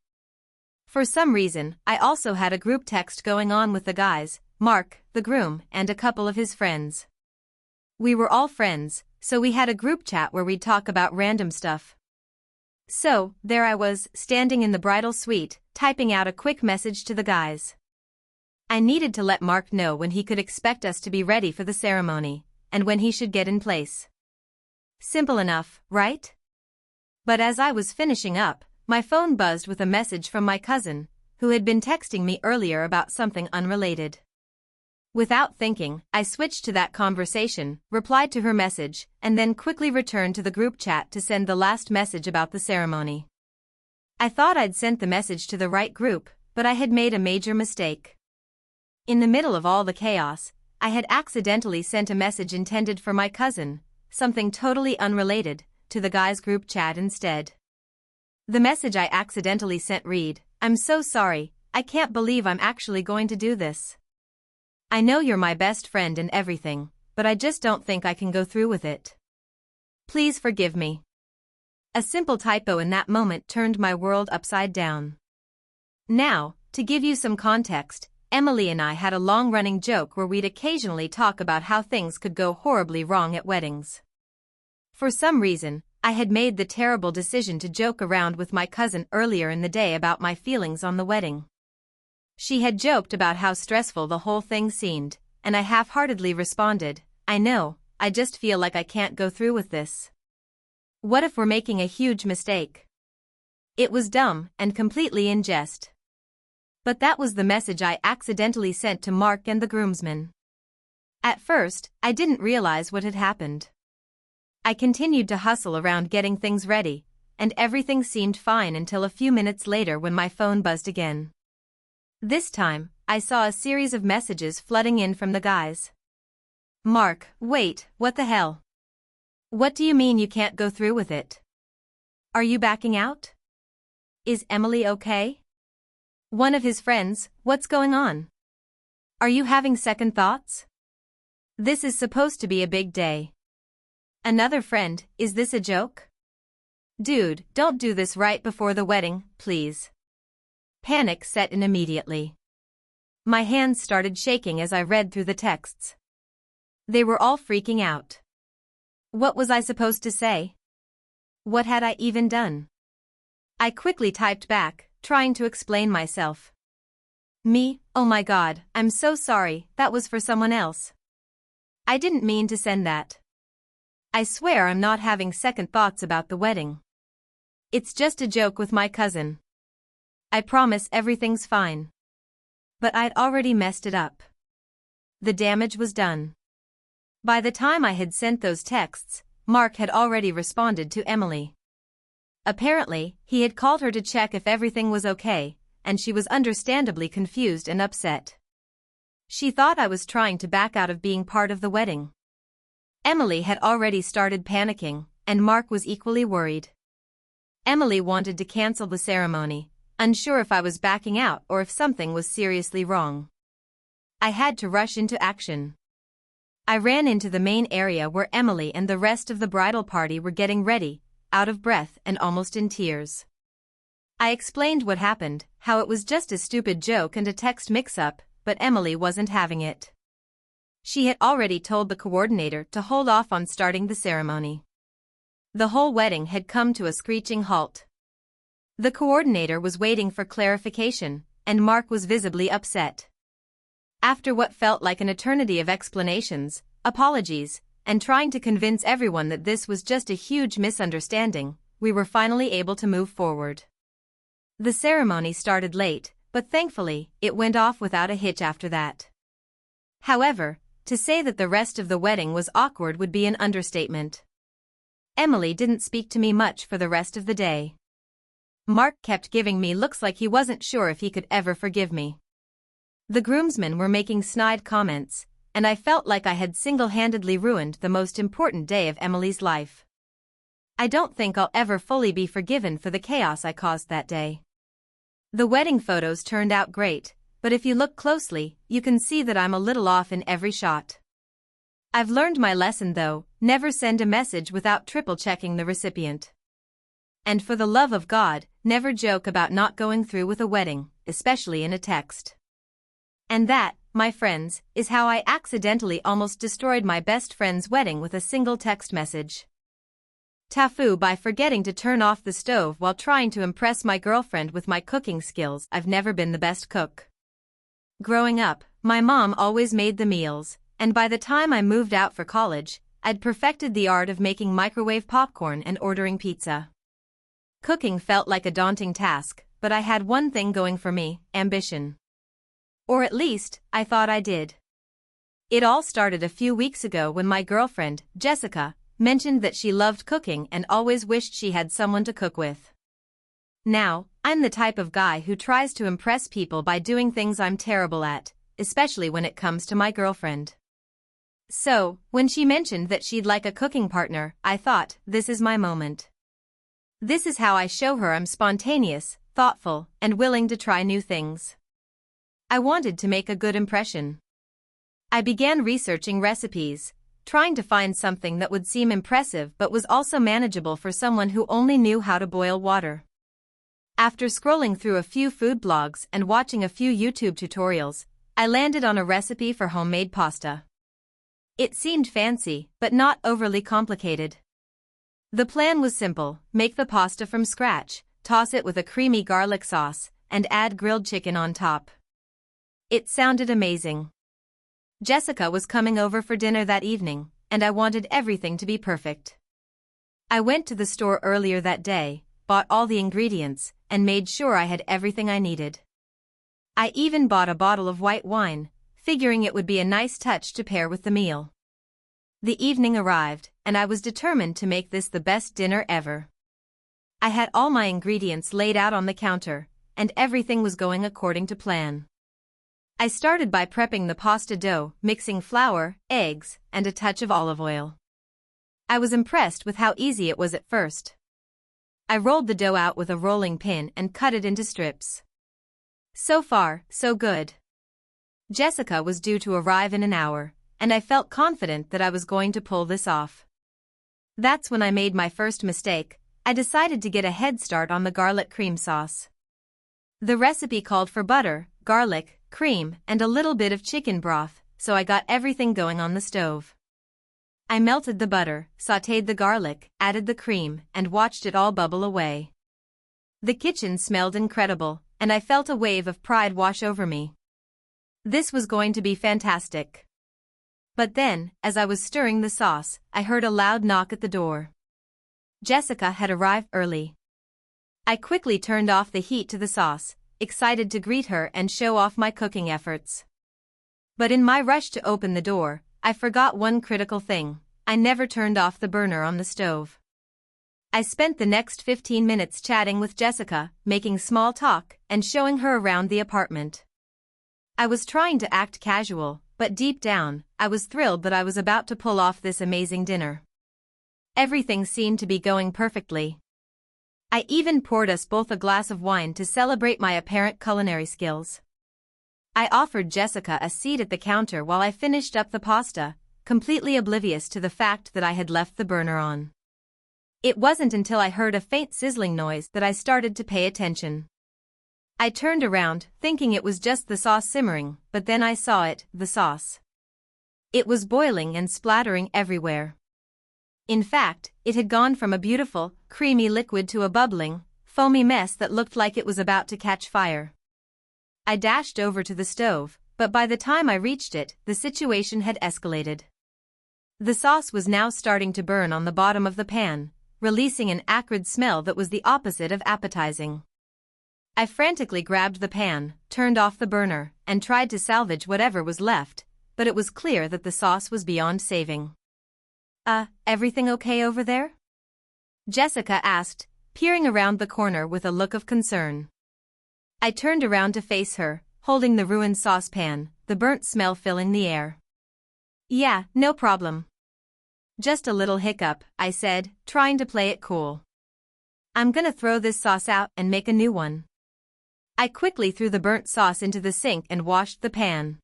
For some reason, I also had a group text going on with the guys, Mark, the groom, and a couple of his friends. We were all friends, so we had a group chat where we'd talk about random stuff. So, there I was, standing in the bridal suite, typing out a quick message to the guys. I needed to let Mark know when he could expect us to be ready for the ceremony, and when he should get in place. Simple enough, right? But as I was finishing up, my phone buzzed with a message from my cousin, who had been texting me earlier about something unrelated. Without thinking, I switched to that conversation, replied to her message, and then quickly returned to the group chat to send the last message about the ceremony. I thought I'd sent the message to the right group, but I had made a major mistake. In the middle of all the chaos, I had accidentally sent a message intended for my cousin, something totally unrelated, to the guys' group chat instead. The message I accidentally sent read, "I'm so sorry, I can't believe I'm actually going to do this. I know you're my best friend and everything, but I just don't think I can go through with it. Please forgive me." A simple typo in that moment turned my world upside down. Now, to give you some context, Emily and I had a long-running joke where we'd occasionally talk about how things could go horribly wrong at weddings. For some reason, I had made the terrible decision to joke around with my cousin earlier in the day about my feelings on the wedding. She had joked about how stressful the whole thing seemed, and I half-heartedly responded, "I know, I just feel like I can't go through with this. What if we're making a huge mistake?" It was dumb and completely in jest. But that was the message I accidentally sent to Mark and the groomsmen. At first, I didn't realize what had happened. I continued to hustle around getting things ready, and everything seemed fine until a few minutes later when my phone buzzed again. This time, I saw a series of messages flooding in from the guys. "Mark, wait, what the hell? What do you mean you can't go through with it? Are you backing out? Is Emily okay? One of his friends, what's going on? Are you having second thoughts? This is supposed to be a big day. Another friend, is this a joke? Dude, don't do this right before the wedding, please." Panic set in immediately. My hands started shaking as I read through the texts. They were all freaking out. What was I supposed to say? What had I even done? I quickly typed back, trying to explain myself. "Me, oh my God, I'm so sorry, that was for someone else. I didn't mean to send that. I swear I'm not having second thoughts about the wedding. It's just a joke with my cousin. I promise everything's fine." But I'd already messed it up. The damage was done. By the time I had sent those texts, Mark had already responded to Emily. Apparently, he had called her to check if everything was okay, and she was understandably confused and upset. She thought I was trying to back out of being part of the wedding. Emily had already started panicking, and Mark was equally worried. Emily wanted to cancel the ceremony, unsure if I was backing out or if something was seriously wrong. I had to rush into action. I ran into the main area where Emily and the rest of the bridal party were getting ready, out of breath and almost in tears. I explained what happened, how it was just a stupid joke and a text mix-up, but Emily wasn't having it. She had already told the coordinator to hold off on starting the ceremony. The whole wedding had come to a screeching halt. The coordinator was waiting for clarification, and Mark was visibly upset. After what felt like an eternity of explanations, apologies, and trying to convince everyone that this was just a huge misunderstanding, we were finally able to move forward. The ceremony started late, but thankfully, it went off without a hitch after that. However, to say that the rest of the wedding was awkward would be an understatement. Emily didn't speak to me much for the rest of the day. Mark kept giving me looks like he wasn't sure if he could ever forgive me. The groomsmen were making snide comments, and I felt like I had single-handedly ruined the most important day of Emily's life. I don't think I'll ever fully be forgiven for the chaos I caused that day. The wedding photos turned out great, but if you look closely, you can see that I'm a little off in every shot. I've learned my lesson though, never send a message without triple-checking the recipient. And for the love of God, never joke about not going through with a wedding, especially in a text. And that, my friends, is how I accidentally almost destroyed my best friend's wedding with a single text message. TIFU by forgetting to turn off the stove while trying to impress my girlfriend with my cooking skills. I've never been the best cook. Growing up, my mom always made the meals, and by the time I moved out for college, I'd perfected the art of making microwave popcorn and ordering pizza. Cooking felt like a daunting task, but I had one thing going for me: ambition. Or at least, I thought I did. It all started a few weeks ago when my girlfriend, Jessica, mentioned that she loved cooking and always wished she had someone to cook with. Now, I'm the type of guy who tries to impress people by doing things I'm terrible at, especially when it comes to my girlfriend. So, when she mentioned that she'd like a cooking partner, I thought, this is my moment. This is how I show her I'm spontaneous, thoughtful, and willing to try new things. I wanted to make a good impression. I began researching recipes, trying to find something that would seem impressive but was also manageable for someone who only knew how to boil water. After scrolling through a few food blogs and watching a few YouTube tutorials, I landed on a recipe for homemade pasta. It seemed fancy, but not overly complicated. The plan was simple: make the pasta from scratch, toss it with a creamy garlic sauce, and add grilled chicken on top. It sounded amazing. Jessica was coming over for dinner that evening, and I wanted everything to be perfect. I went to the store earlier that day, bought all the ingredients, and made sure I had everything I needed. I even bought a bottle of white wine, figuring it would be a nice touch to pair with the meal. The evening arrived, and I was determined to make this the best dinner ever. I had all my ingredients laid out on the counter, and everything was going according to plan. I started by prepping the pasta dough, mixing flour, eggs, and a touch of olive oil. I was impressed with how easy it was at first. I rolled the dough out with a rolling pin and cut it into strips. So far, so good. Jessica was due to arrive in an hour, and I felt confident that I was going to pull this off. That's when I made my first mistake. I decided to get a head start on the garlic cream sauce. The recipe called for butter, garlic, cream, and a little bit of chicken broth, so I got everything going on the stove. I melted the butter, sautéed the garlic, added the cream, and watched it all bubble away. The kitchen smelled incredible, and I felt a wave of pride wash over me. This was going to be fantastic. But then, as I was stirring the sauce, I heard a loud knock at the door. Jessica had arrived early. I quickly turned off the heat to the sauce, excited to greet her and show off my cooking efforts. But in my rush to open the door, I forgot one critical thing: I never turned off the burner on the stove. I spent the next 15 minutes chatting with Jessica, making small talk, and showing her around the apartment. I was trying to act casual, but deep down, I was thrilled that I was about to pull off this amazing dinner. Everything seemed to be going perfectly. I even poured us both a glass of wine to celebrate my apparent culinary skills. I offered Jessica a seat at the counter while I finished up the pasta, completely oblivious to the fact that I had left the burner on. It wasn't until I heard a faint sizzling noise that I started to pay attention. I turned around, thinking it was just the sauce simmering, but then I saw it, the sauce. It was boiling and splattering everywhere. In fact, it had gone from a beautiful, creamy liquid to a bubbling, foamy mess that looked like it was about to catch fire. I dashed over to the stove, but by the time I reached it, the situation had escalated. The sauce was now starting to burn on the bottom of the pan, releasing an acrid smell that was the opposite of appetizing. I frantically grabbed the pan, turned off the burner, and tried to salvage whatever was left, but it was clear that the sauce was beyond saving. Everything okay over there?" Jessica asked, peering around the corner with a look of concern. I turned around to face her, holding the ruined saucepan, the burnt smell filling the air. "Yeah, no problem. Just a little hiccup," I said, trying to play it cool. "I'm gonna throw this sauce out and make a new one." I quickly threw the burnt sauce into the sink and washed the pan.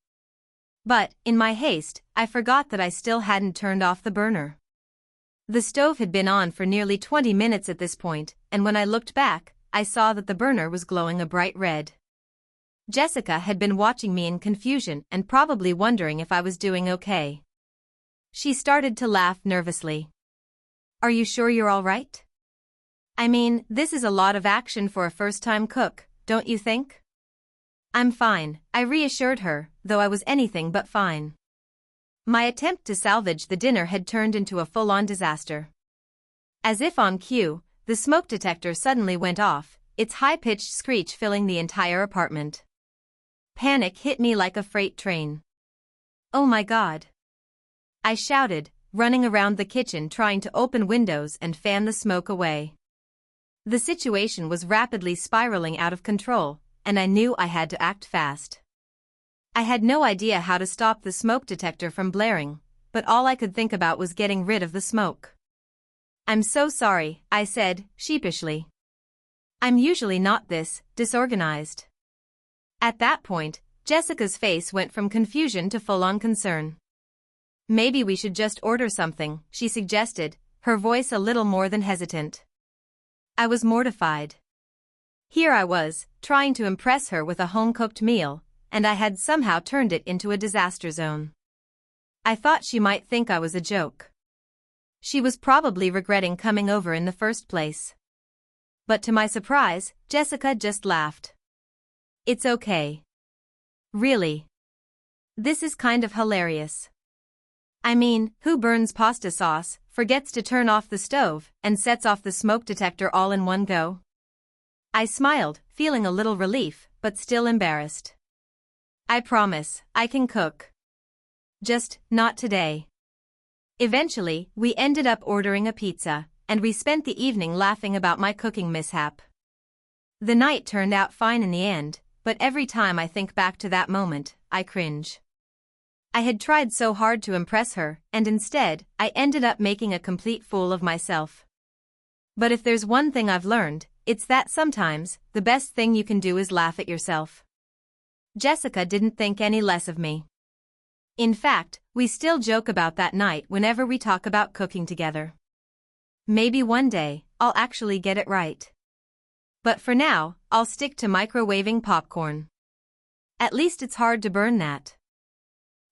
But, in my haste, I forgot that I still hadn't turned off the burner. The stove had been on for nearly 20 minutes at this point, and when I looked back, I saw that the burner was glowing a bright red. Jessica had been watching me in confusion and probably wondering if I was doing okay. She started to laugh nervously. "Are you sure you're all right? I mean, this is a lot of action for a first-time cook, don't you think?" I'm fine, I reassured her, though I was anything but fine. My attempt to salvage the dinner had turned into a full-on disaster. As if on cue, the smoke detector suddenly went off, its high-pitched screech filling the entire apartment. Panic hit me like a freight train. "Oh my God!" I shouted, running around the kitchen trying to open windows and fan the smoke away. The situation was rapidly spiraling out of control, and I knew I had to act fast. I had no idea how to stop the smoke detector from blaring, but all I could think about was getting rid of the smoke. "I'm so sorry," I said, sheepishly. "I'm usually not this disorganized." At that point, Jessica's face went from confusion to full-on concern. "Maybe we should just order something," she suggested, her voice a little more than hesitant. I was mortified. Here I was, trying to impress her with a home-cooked meal, and I had somehow turned it into a disaster zone. I thought she might think I was a joke. She was probably regretting coming over in the first place. But to my surprise, Jessica just laughed. "It's okay. Really. This is kind of hilarious. I mean, who burns pasta sauce, forgets to turn off the stove, and sets off the smoke detector all in one go?" I smiled, feeling a little relief, but still embarrassed. "I promise, I can cook. Just, not today." Eventually, we ended up ordering a pizza, and we spent the evening laughing about my cooking mishap. The night turned out fine in the end, but every time I think back to that moment, I cringe. I had tried so hard to impress her, and instead, I ended up making a complete fool of myself. But if there's one thing I've learned, it's that sometimes, the best thing you can do is laugh at yourself. Jessica didn't think any less of me. In fact, we still joke about that night whenever we talk about cooking together. Maybe one day, I'll actually get it right. But for now, I'll stick to microwaving popcorn. At least it's hard to burn that.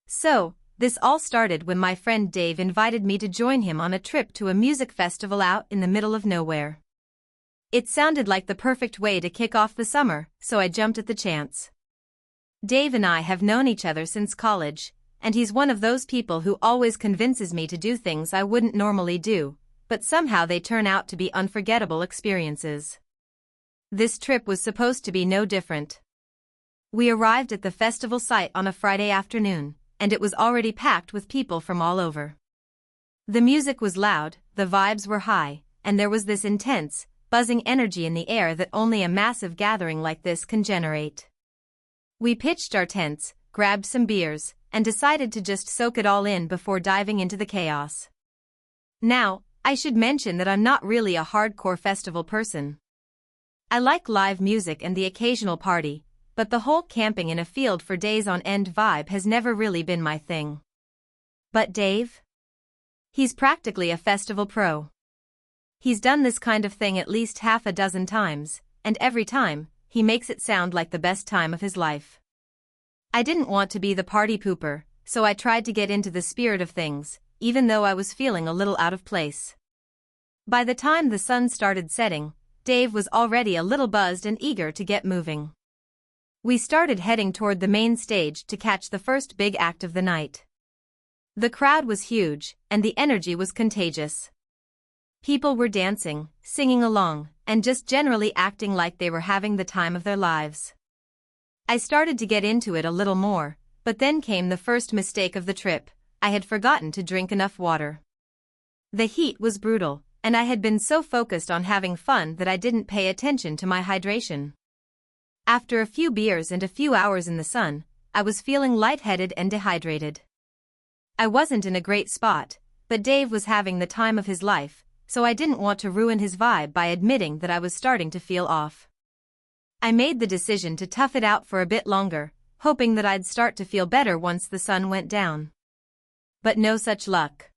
So, this all started when my friend Dave invited me to join him on a trip to a music festival out in the middle of nowhere. It sounded like the perfect way to kick off the summer, so I jumped at the chance. Dave and I have known each other since college, and he's one of those people who always convinces me to do things I wouldn't normally do, but somehow they turn out to be unforgettable experiences. This trip was supposed to be no different. We arrived at the festival site on a Friday afternoon, and it was already packed with people from all over. The music was loud, the vibes were high, and there was this intense, buzzing energy in the air that only a massive gathering like this can generate. We pitched our tents, grabbed some beers, and decided to just soak it all in before diving into the chaos. Now, I should mention that I'm not really a hardcore festival person. I like live music and the occasional party, but the whole camping in a field for days on end vibe has never really been my thing. But Dave? He's practically a festival pro. He's done this kind of thing at least half a dozen times, and every time, he makes it sound like the best time of his life. I didn't want to be the party pooper, so I tried to get into the spirit of things, even though I was feeling a little out of place. By the time the sun started setting, Dave was already a little buzzed and eager to get moving. We started heading toward the main stage to catch the first big act of the night. The crowd was huge, and the energy was contagious. People were dancing, singing along, and just generally acting like they were having the time of their lives. I started to get into it a little more, but then came the first mistake of the trip. I had forgotten to drink enough water. The heat was brutal, and I had been so focused on having fun that I didn't pay attention to my hydration. After a few beers and a few hours in the sun, I was feeling lightheaded and dehydrated. I wasn't in a great spot, but Dave was having the time of his life, so I didn't want to ruin his vibe by admitting that I was starting to feel off. I made the decision to tough it out for a bit longer, hoping that I'd start to feel better once the sun went down. But no such luck.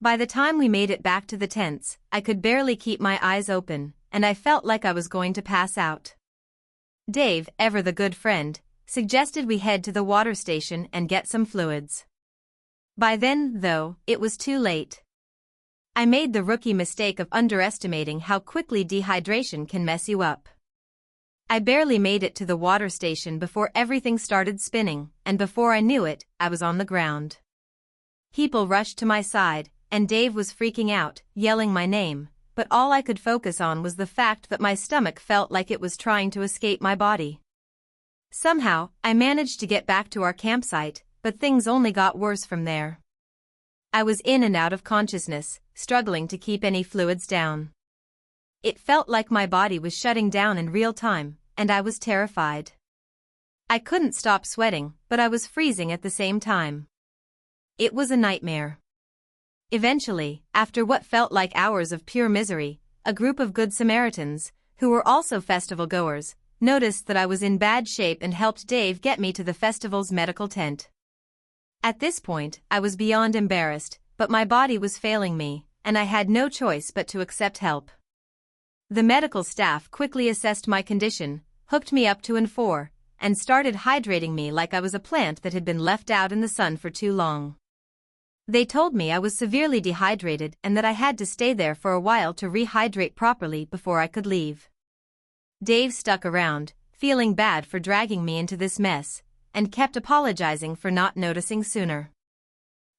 By the time we made it back to the tents, I could barely keep my eyes open, and I felt like I was going to pass out. Dave, ever the good friend, suggested we head to the water station and get some fluids. By then, though, it was too late. I made the rookie mistake of underestimating how quickly dehydration can mess you up. I barely made it to the water station before everything started spinning, and before I knew it, I was on the ground. People rushed to my side, and Dave was freaking out, yelling my name, but all I could focus on was the fact that my stomach felt like it was trying to escape my body. Somehow, I managed to get back to our campsite, but things only got worse from there. I was in and out of consciousness, struggling to keep any fluids down. It felt like my body was shutting down in real time, and I was terrified. I couldn't stop sweating, but I was freezing at the same time. It was a nightmare. Eventually, after what felt like hours of pure misery, a group of Good Samaritans, who were also festival goers, noticed that I was in bad shape and helped Dave get me to the festival's medical tent. At this point, I was beyond embarrassed, but my body was failing me, and I had no choice but to accept help. The medical staff quickly assessed my condition, hooked me up to N4, and started hydrating me like I was a plant that had been left out in the sun for too long. They told me I was severely dehydrated and that I had to stay there for a while to rehydrate properly before I could leave. Dave stuck around, feeling bad for dragging me into this mess, and kept apologizing for not noticing sooner.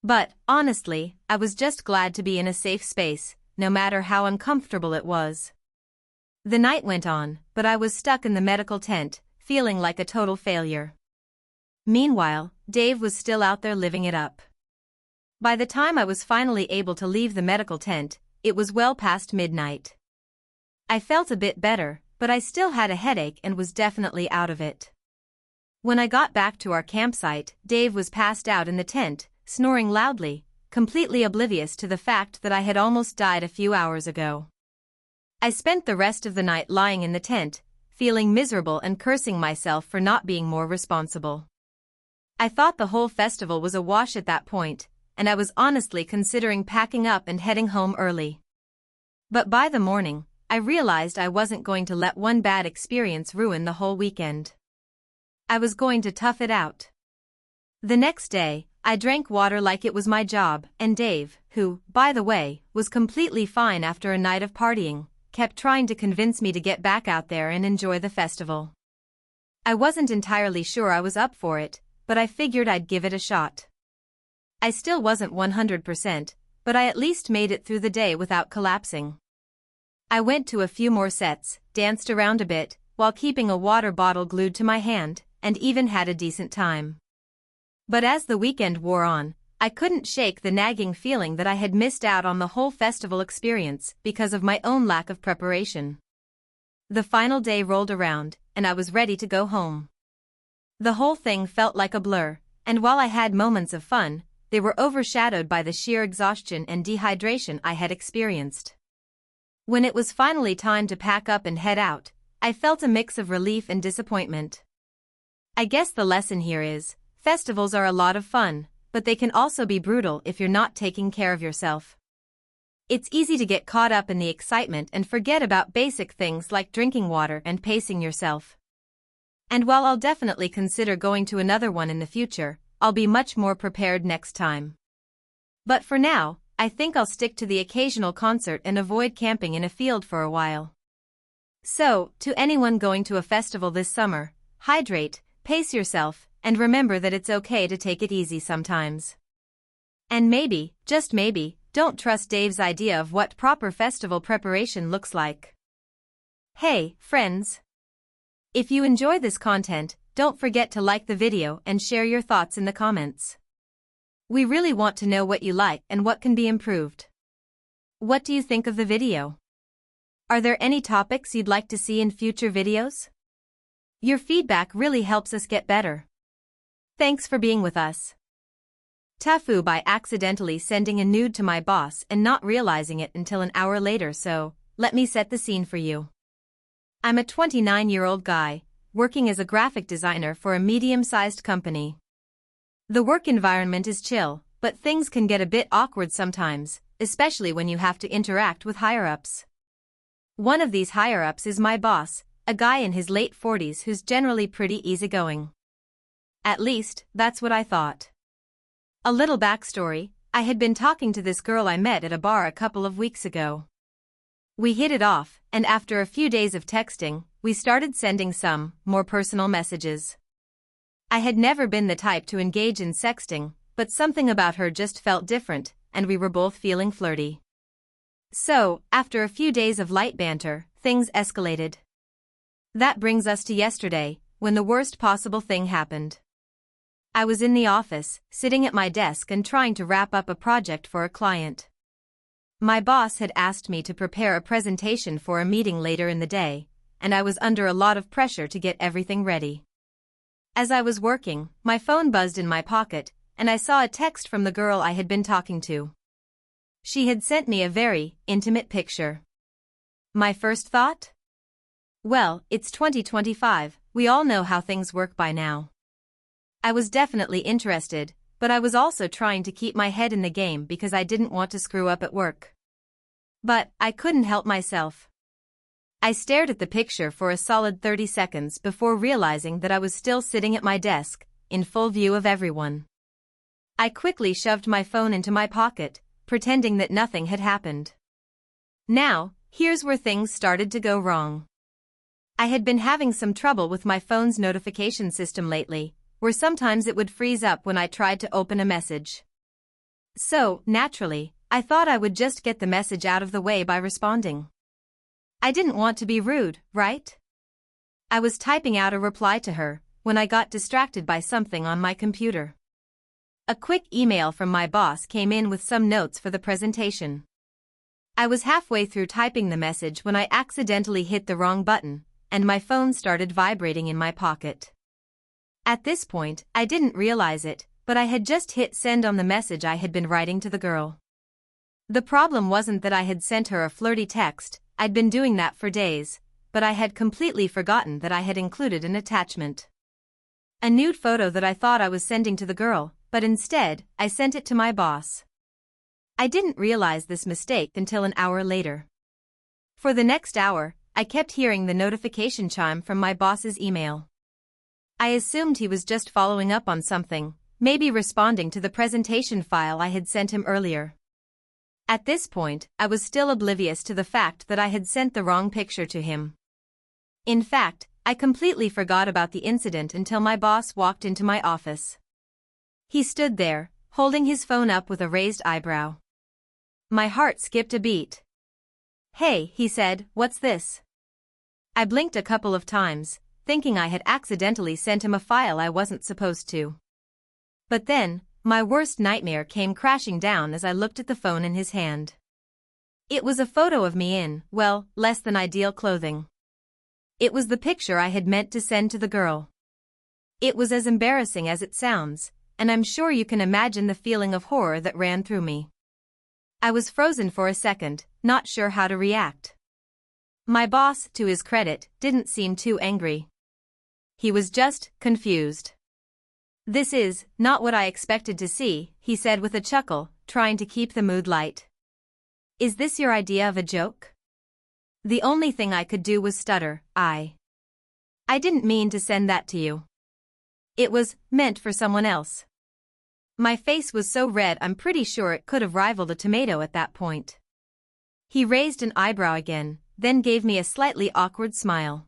But, honestly, I was just glad to be in a safe space, no matter how uncomfortable it was. The night went on, but I was stuck in the medical tent, feeling like a total failure. Meanwhile, Dave was still out there living it up. By the time I was finally able to leave the medical tent, it was well past midnight. I felt a bit better, but I still had a headache and was definitely out of it. When I got back to our campsite, Dave was passed out in the tent, snoring loudly, completely oblivious to the fact that I had almost died a few hours ago. I spent the rest of the night lying in the tent, feeling miserable and cursing myself for not being more responsible. I thought the whole festival was a wash at that point, and I was honestly considering packing up and heading home early. But by the morning, I realized I wasn't going to let one bad experience ruin the whole weekend. I was going to tough it out. The next day, I drank water like it was my job, and Dave, who, by the way, was completely fine after a night of partying, kept trying to convince me to get back out there and enjoy the festival. I wasn't entirely sure I was up for it, but I figured I'd give it a shot. I still wasn't 100%, but I at least made it through the day without collapsing. I went to a few more sets, danced around a bit, while keeping a water bottle glued to my hand, and even had a decent time. But as the weekend wore on, I couldn't shake the nagging feeling that I had missed out on the whole festival experience because of my own lack of preparation. The final day rolled around, and I was ready to go home. The whole thing felt like a blur, and while I had moments of fun, they were overshadowed by the sheer exhaustion and dehydration I had experienced. When it was finally time to pack up and head out, I felt a mix of relief and disappointment. I guess the lesson here is, festivals are a lot of fun, but they can also be brutal if you're not taking care of yourself. It's easy to get caught up in the excitement and forget about basic things like drinking water and pacing yourself. And while I'll definitely consider going to another one in the future, I'll be much more prepared next time. But for now, I think I'll stick to the occasional concert and avoid camping in a field for a while. So, to anyone going to a festival this summer, hydrate, pace yourself, and remember that it's okay to take it easy sometimes. And maybe, just maybe, don't trust Dave's idea of what proper festival preparation looks like. Hey, friends! If you enjoy this content, don't forget to like the video and share your thoughts in the comments. We really want to know what you like and what can be improved. What do you think of the video? Are there any topics you'd like to see in future videos? Your feedback really helps us get better. Thanks for being with us. TIFU by accidentally sending a nude to my boss and not realizing it until an hour later, so let me set the scene for you. I'm a 29-year-old guy, working as a graphic designer for a medium-sized company. The work environment is chill, but things can get a bit awkward sometimes, especially when you have to interact with higher-ups. One of these higher-ups is my boss, a guy in his late 40s who's generally pretty easygoing. At least, that's what I thought. A little backstory, I had been talking to this girl I met at a bar a couple of weeks ago. We hit it off, and after a few days of texting, we started sending some more personal messages. I had never been the type to engage in sexting, but something about her just felt different, and we were both feeling flirty. So, after a few days of light banter, things escalated. That brings us to yesterday, when the worst possible thing happened. I was in the office, sitting at my desk and trying to wrap up a project for a client. My boss had asked me to prepare a presentation for a meeting later in the day, and I was under a lot of pressure to get everything ready. As I was working, my phone buzzed in my pocket, and I saw a text from the girl I had been talking to. She had sent me a very intimate picture. My first thought? Well, it's 2025, we all know how things work by now. I was definitely interested, but I was also trying to keep my head in the game because I didn't want to screw up at work. But I couldn't help myself. I stared at the picture for a solid 30 seconds before realizing that I was still sitting at my desk, in full view of everyone. I quickly shoved my phone into my pocket, pretending that nothing had happened. Now, here's where things started to go wrong. I had been having some trouble with my phone's notification system lately, where sometimes it would freeze up when I tried to open a message. So, naturally, I thought I would just get the message out of the way by responding. I didn't want to be rude, right? I was typing out a reply to her when I got distracted by something on my computer. A quick email from my boss came in with some notes for the presentation. I was halfway through typing the message when I accidentally hit the wrong button, and my phone started vibrating in my pocket. At this point, I didn't realize it, but I had just hit send on the message I had been writing to the girl. The problem wasn't that I had sent her a flirty text, I'd been doing that for days, but I had completely forgotten that I had included an attachment. A nude photo that I thought I was sending to the girl, but instead, I sent it to my boss. I didn't realize this mistake until an hour later. For the next hour, I kept hearing the notification chime from my boss's email. I assumed he was just following up on something, maybe responding to the presentation file I had sent him earlier. At this point, I was still oblivious to the fact that I had sent the wrong picture to him. In fact, I completely forgot about the incident until my boss walked into my office. He stood there, holding his phone up with a raised eyebrow. My heart skipped a beat. "Hey," he said, "what's this?" I blinked a couple of times, thinking I had accidentally sent him a file I wasn't supposed to. But then, my worst nightmare came crashing down as I looked at the phone in his hand. It was a photo of me in, well, less than ideal clothing. It was the picture I had meant to send to the girl. It was as embarrassing as it sounds, and I'm sure you can imagine the feeling of horror that ran through me. I was frozen for a second, not sure how to react. My boss, to his credit, didn't seem too angry. He was just confused. "This is not what I expected to see," he said with a chuckle, trying to keep the mood light. "Is this your idea of a joke?" The only thing I could do was stutter, I didn't mean to send that to you. It was meant for someone else." My face was so red I'm pretty sure it could have rivaled a tomato at that point. He raised an eyebrow again, then gave me a slightly awkward smile.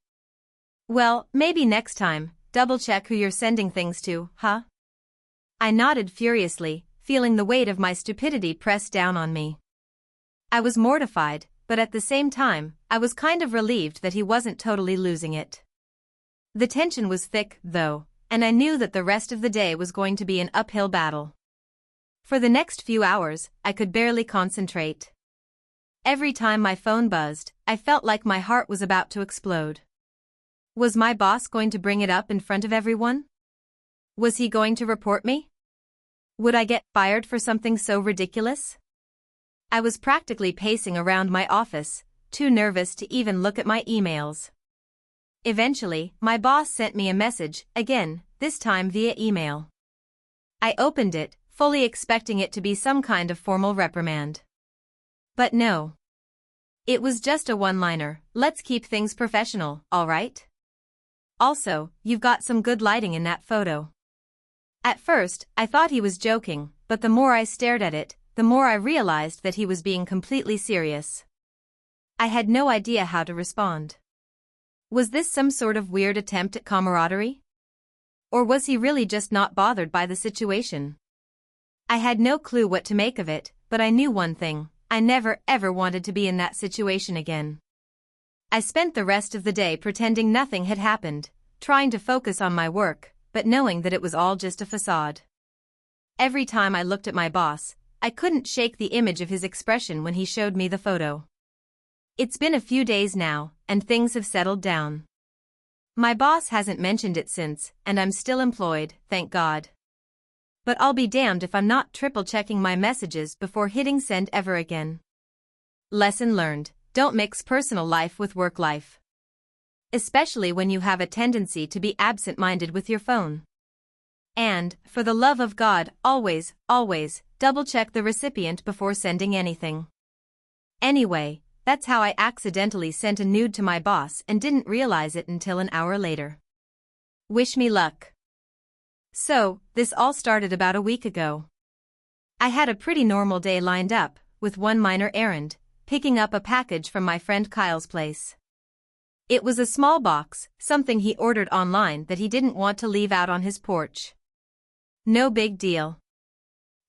"Well, maybe next time, double-check who you're sending things to, huh?" I nodded furiously, feeling the weight of my stupidity press down on me. I was mortified, but at the same time, I was kind of relieved that he wasn't totally losing it. The tension was thick, though, and I knew that the rest of the day was going to be an uphill battle. For the next few hours, I could barely concentrate. Every time my phone buzzed, I felt like my heart was about to explode. Was my boss going to bring it up in front of everyone? Was he going to report me? Would I get fired for something so ridiculous? I was practically pacing around my office, too nervous to even look at my emails. Eventually, my boss sent me a message, again, this time via email. I opened it, fully expecting it to be some kind of formal reprimand. But no. It was just a one-liner, "Let's keep things professional, all right? Also, you've got some good lighting in that photo." At first, I thought he was joking, but the more I stared at it, the more I realized that he was being completely serious. I had no idea how to respond. Was this some sort of weird attempt at camaraderie? Or was he really just not bothered by the situation? I had no clue what to make of it, but I knew one thing: I never ever wanted to be in that situation again. I spent the rest of the day pretending nothing had happened, trying to focus on my work, but knowing that it was all just a facade. Every time I looked at my boss, I couldn't shake the image of his expression when he showed me the photo. It's been a few days now, and things have settled down. My boss hasn't mentioned it since, and I'm still employed, thank God. But I'll be damned if I'm not triple-checking my messages before hitting send ever again. Lesson learned: don't mix personal life with work life. Especially when you have a tendency to be absent-minded with your phone. And, for the love of God, always, double-check the recipient before sending anything. Anyway, that's how I accidentally sent a nude to my boss and didn't realize it until an hour later. Wish me luck. So, this all started about a week ago. I had a pretty normal day lined up, with one minor errand: picking up a package from my friend Kyle's place. It was a small box, something he ordered online that he didn't want to leave out on his porch. No big deal.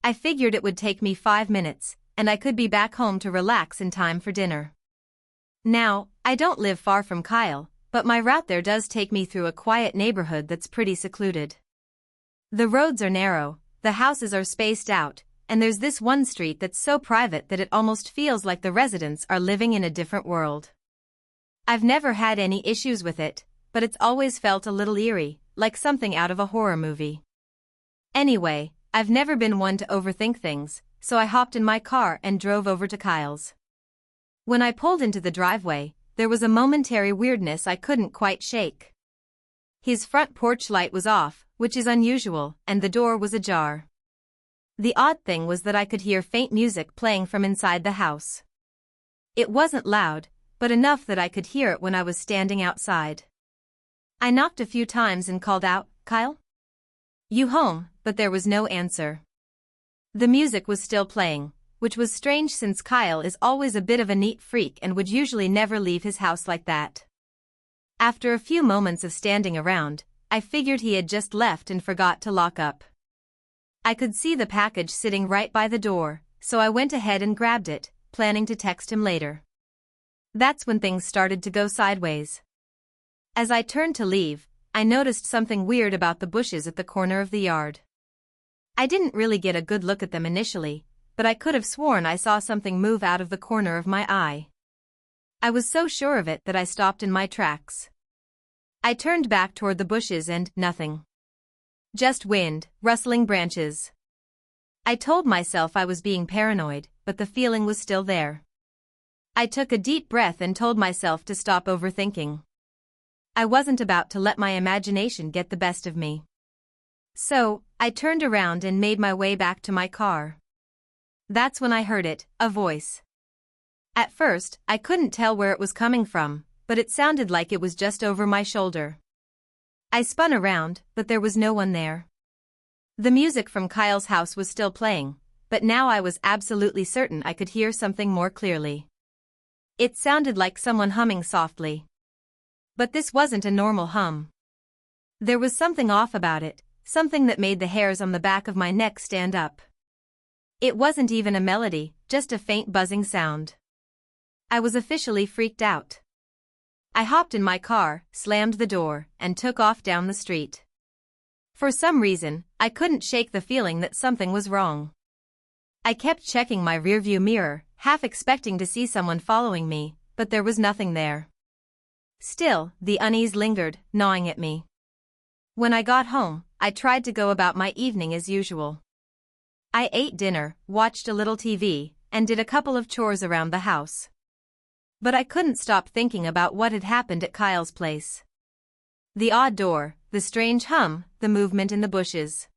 I figured it would take me 5 minutes, and I could be back home to relax in time for dinner. Now, I don't live far from Kyle, but my route there does take me through a quiet neighborhood that's pretty secluded. The roads are narrow, the houses are spaced out, and there's this one street that's so private that it almost feels like the residents are living in a different world. I've never had any issues with it, but it's always felt a little eerie, like something out of a horror movie. Anyway, I've never been one to overthink things, so I hopped in my car and drove over to Kyle's. When I pulled into the driveway, there was a momentary weirdness I couldn't quite shake. His front porch light was off, which is unusual, and the door was ajar. The odd thing was that I could hear faint music playing from inside the house. It wasn't loud, but enough that I could hear it when I was standing outside. I knocked a few times and called out, "Kyle? You home?" But there was no answer. The music was still playing, which was strange since Kyle is always a bit of a neat freak and would usually never leave his house like that. After a few moments of standing around, I figured he had just left and forgot to lock up. I could see the package sitting right by the door, so I went ahead and grabbed it, planning to text him later. That's when things started to go sideways. As I turned to leave, I noticed something weird about the bushes at the corner of the yard. I didn't really get a good look at them initially, but I could have sworn I saw something move out of the corner of my eye. I was so sure of it that I stopped in my tracks. I turned back toward the bushes and nothing. Just wind, rustling branches. I told myself I was being paranoid, but the feeling was still there. I took a deep breath and told myself to stop overthinking. I wasn't about to let my imagination get the best of me. So, I turned around and made my way back to my car. That's when I heard it, a voice. At first, I couldn't tell where it was coming from, but it sounded like it was just over my shoulder. I spun around, but there was no one there. The music from Kyle's house was still playing, but now I was absolutely certain I could hear something more clearly. It sounded like someone humming softly. But this wasn't a normal hum. There was something off about it, something that made the hairs on the back of my neck stand up. It wasn't even a melody, just a faint buzzing sound. I was officially freaked out. I hopped in my car, slammed the door, and took off down the street. For some reason, I couldn't shake the feeling that something was wrong. I kept checking my rearview mirror, half expecting to see someone following me, but there was nothing there. Still, the unease lingered, gnawing at me. When I got home, I tried to go about my evening as usual. I ate dinner, watched a little TV, and did a couple of chores around the house. But I couldn't stop thinking about what had happened at Kyle's place. The odd door, the strange hum, the movement in the bushes.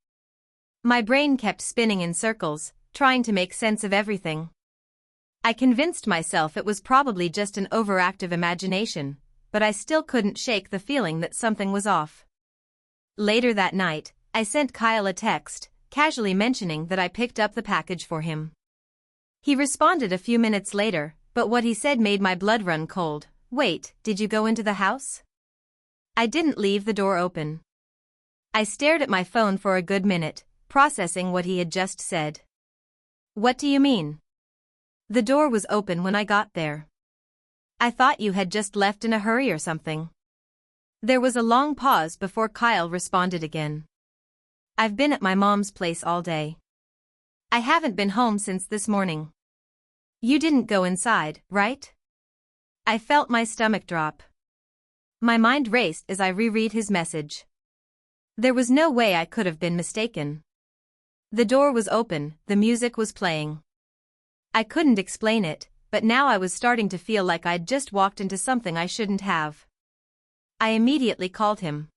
My brain kept spinning in circles, trying to make sense of everything. I convinced myself it was probably just an overactive imagination, but I still couldn't shake the feeling that something was off. Later that night, I sent Kyle a text, casually mentioning that I picked up the package for him. He responded a few minutes later, but what he said made my blood run cold. "Wait, did you go into the house?" I didn't leave the door open. I stared at my phone for a good minute, processing what he had just said. What do you mean? The door was open when I got there. I thought you had just left in a hurry or something. There was a long pause before Kyle responded again. I've been at my mom's place all day. I haven't been home since this morning. You didn't go inside, right? I felt my stomach drop. My mind raced as I reread his message. There was no way I could have been mistaken. The door was open, the music was playing. I couldn't explain it, but now I was starting to feel like I'd just walked into something I shouldn't have. I immediately called him.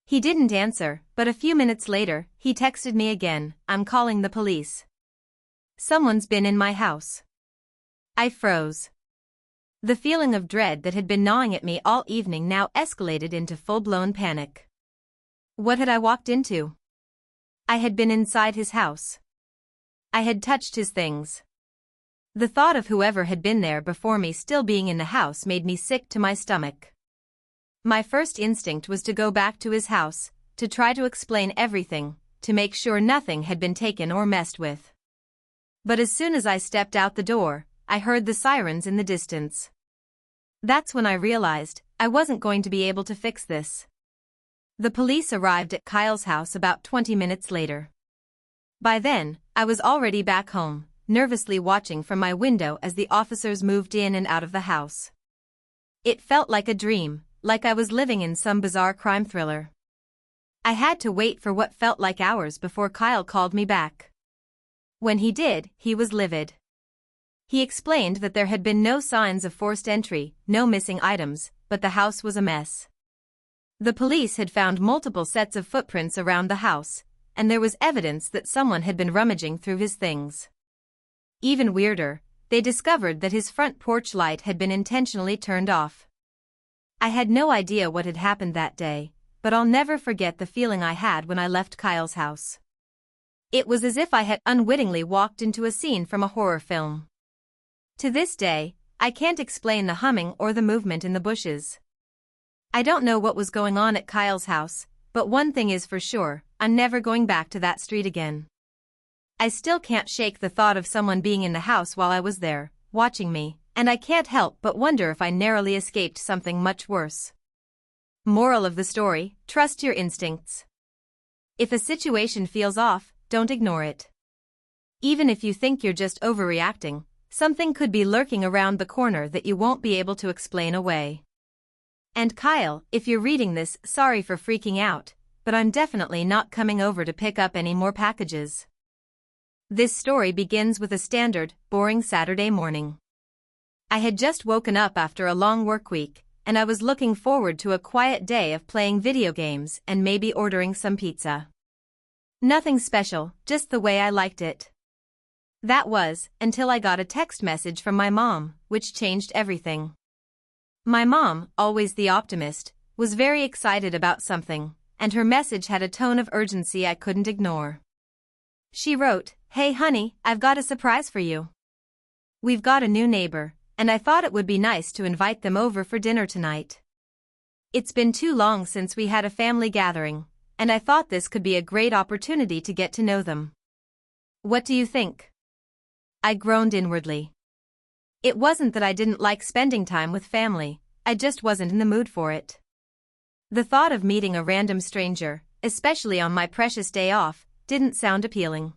He didn't answer, but a few minutes later, he texted me again, I'm calling the police. Someone's been in my house. I froze. The feeling of dread that had been gnawing at me all evening now escalated into full-blown panic. What had I walked into? I had been inside his house. I had touched his things. The thought of whoever had been there before me still being in the house made me sick to my stomach. My first instinct was to go back to his house, to try to explain everything, to make sure nothing had been taken or messed with. But as soon as I stepped out the door, I heard the sirens in the distance. That's when I realized I wasn't going to be able to fix this. The police arrived at Kyle's house about 20 minutes later. By then, I was already back home, nervously watching from my window as the officers moved in and out of the house. It felt like a dream, like I was living in some bizarre crime thriller. I had to wait for what felt like hours before Kyle called me back. When he did, he was livid. He explained that there had been no signs of forced entry, no missing items, but the house was a mess. The police had found multiple sets of footprints around the house, and there was evidence that someone had been rummaging through his things. Even weirder, they discovered that his front porch light had been intentionally turned off. I had no idea what had happened that day, but I'll never forget the feeling I had when I left Kyle's house. It was as if I had unwittingly walked into a scene from a horror film. To this day, I can't explain the humming or the movement in the bushes. I don't know what was going on at Kyle's house, but one thing is for sure, I'm never going back to that street again. I still can't shake the thought of someone being in the house while I was there, watching me, and I can't help but wonder if I narrowly escaped something much worse. Moral of the story, trust your instincts. If a situation feels off, don't ignore it. Even if you think you're just overreacting, something could be lurking around the corner that you won't be able to explain away. And Kyle, if you're reading this, sorry for freaking out, but I'm definitely not coming over to pick up any more packages. This story begins with a standard, boring Saturday morning. I had just woken up after a long work week, and I was looking forward to a quiet day of playing video games and maybe ordering some pizza. Nothing special, just the way I liked it. That was, until I got a text message from my mom, which changed everything. My mom, always the optimist, was very excited about something, and her message had a tone of urgency I couldn't ignore. She wrote, "Hey honey, I've got a surprise for you. We've got a new neighbor, and I thought it would be nice to invite them over for dinner tonight. It's been too long since we had a family gathering, and I thought this could be a great opportunity to get to know them. What do you think?" I groaned inwardly. It wasn't that I didn't like spending time with family, I just wasn't in the mood for it. The thought of meeting a random stranger, especially on my precious day off, didn't sound appealing.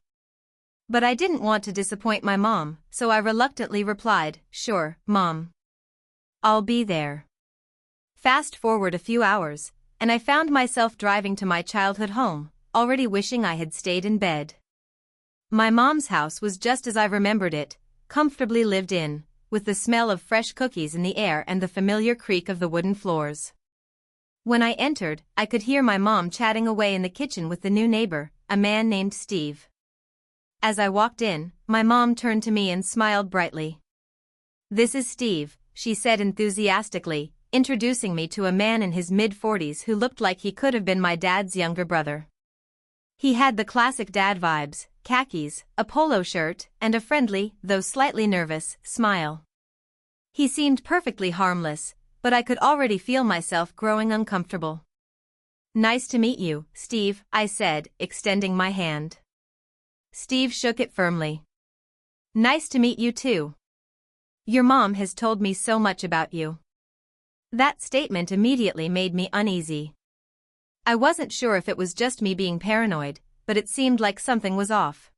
But I didn't want to disappoint my mom, so I reluctantly replied, "Sure, Mom. I'll be there." Fast forward a few hours, and I found myself driving to my childhood home, already wishing I had stayed in bed. My mom's house was just as I remembered it, comfortably lived in, with the smell of fresh cookies in the air and the familiar creak of the wooden floors. When I entered, I could hear my mom chatting away in the kitchen with the new neighbor, a man named Steve. As I walked in, my mom turned to me and smiled brightly. "This is Steve," she said enthusiastically, introducing me to a man in his mid-40s who looked like he could have been my dad's younger brother. He had the classic dad vibes, khakis, a polo shirt, and a friendly, though slightly nervous, smile. He seemed perfectly harmless, but I could already feel myself growing uncomfortable. "Nice to meet you, Steve," I said, extending my hand. Steve shook it firmly. "Nice to meet you too. Your mom has told me so much about you." That statement immediately made me uneasy. I wasn't sure if it was just me being paranoid, but it seemed like something was off.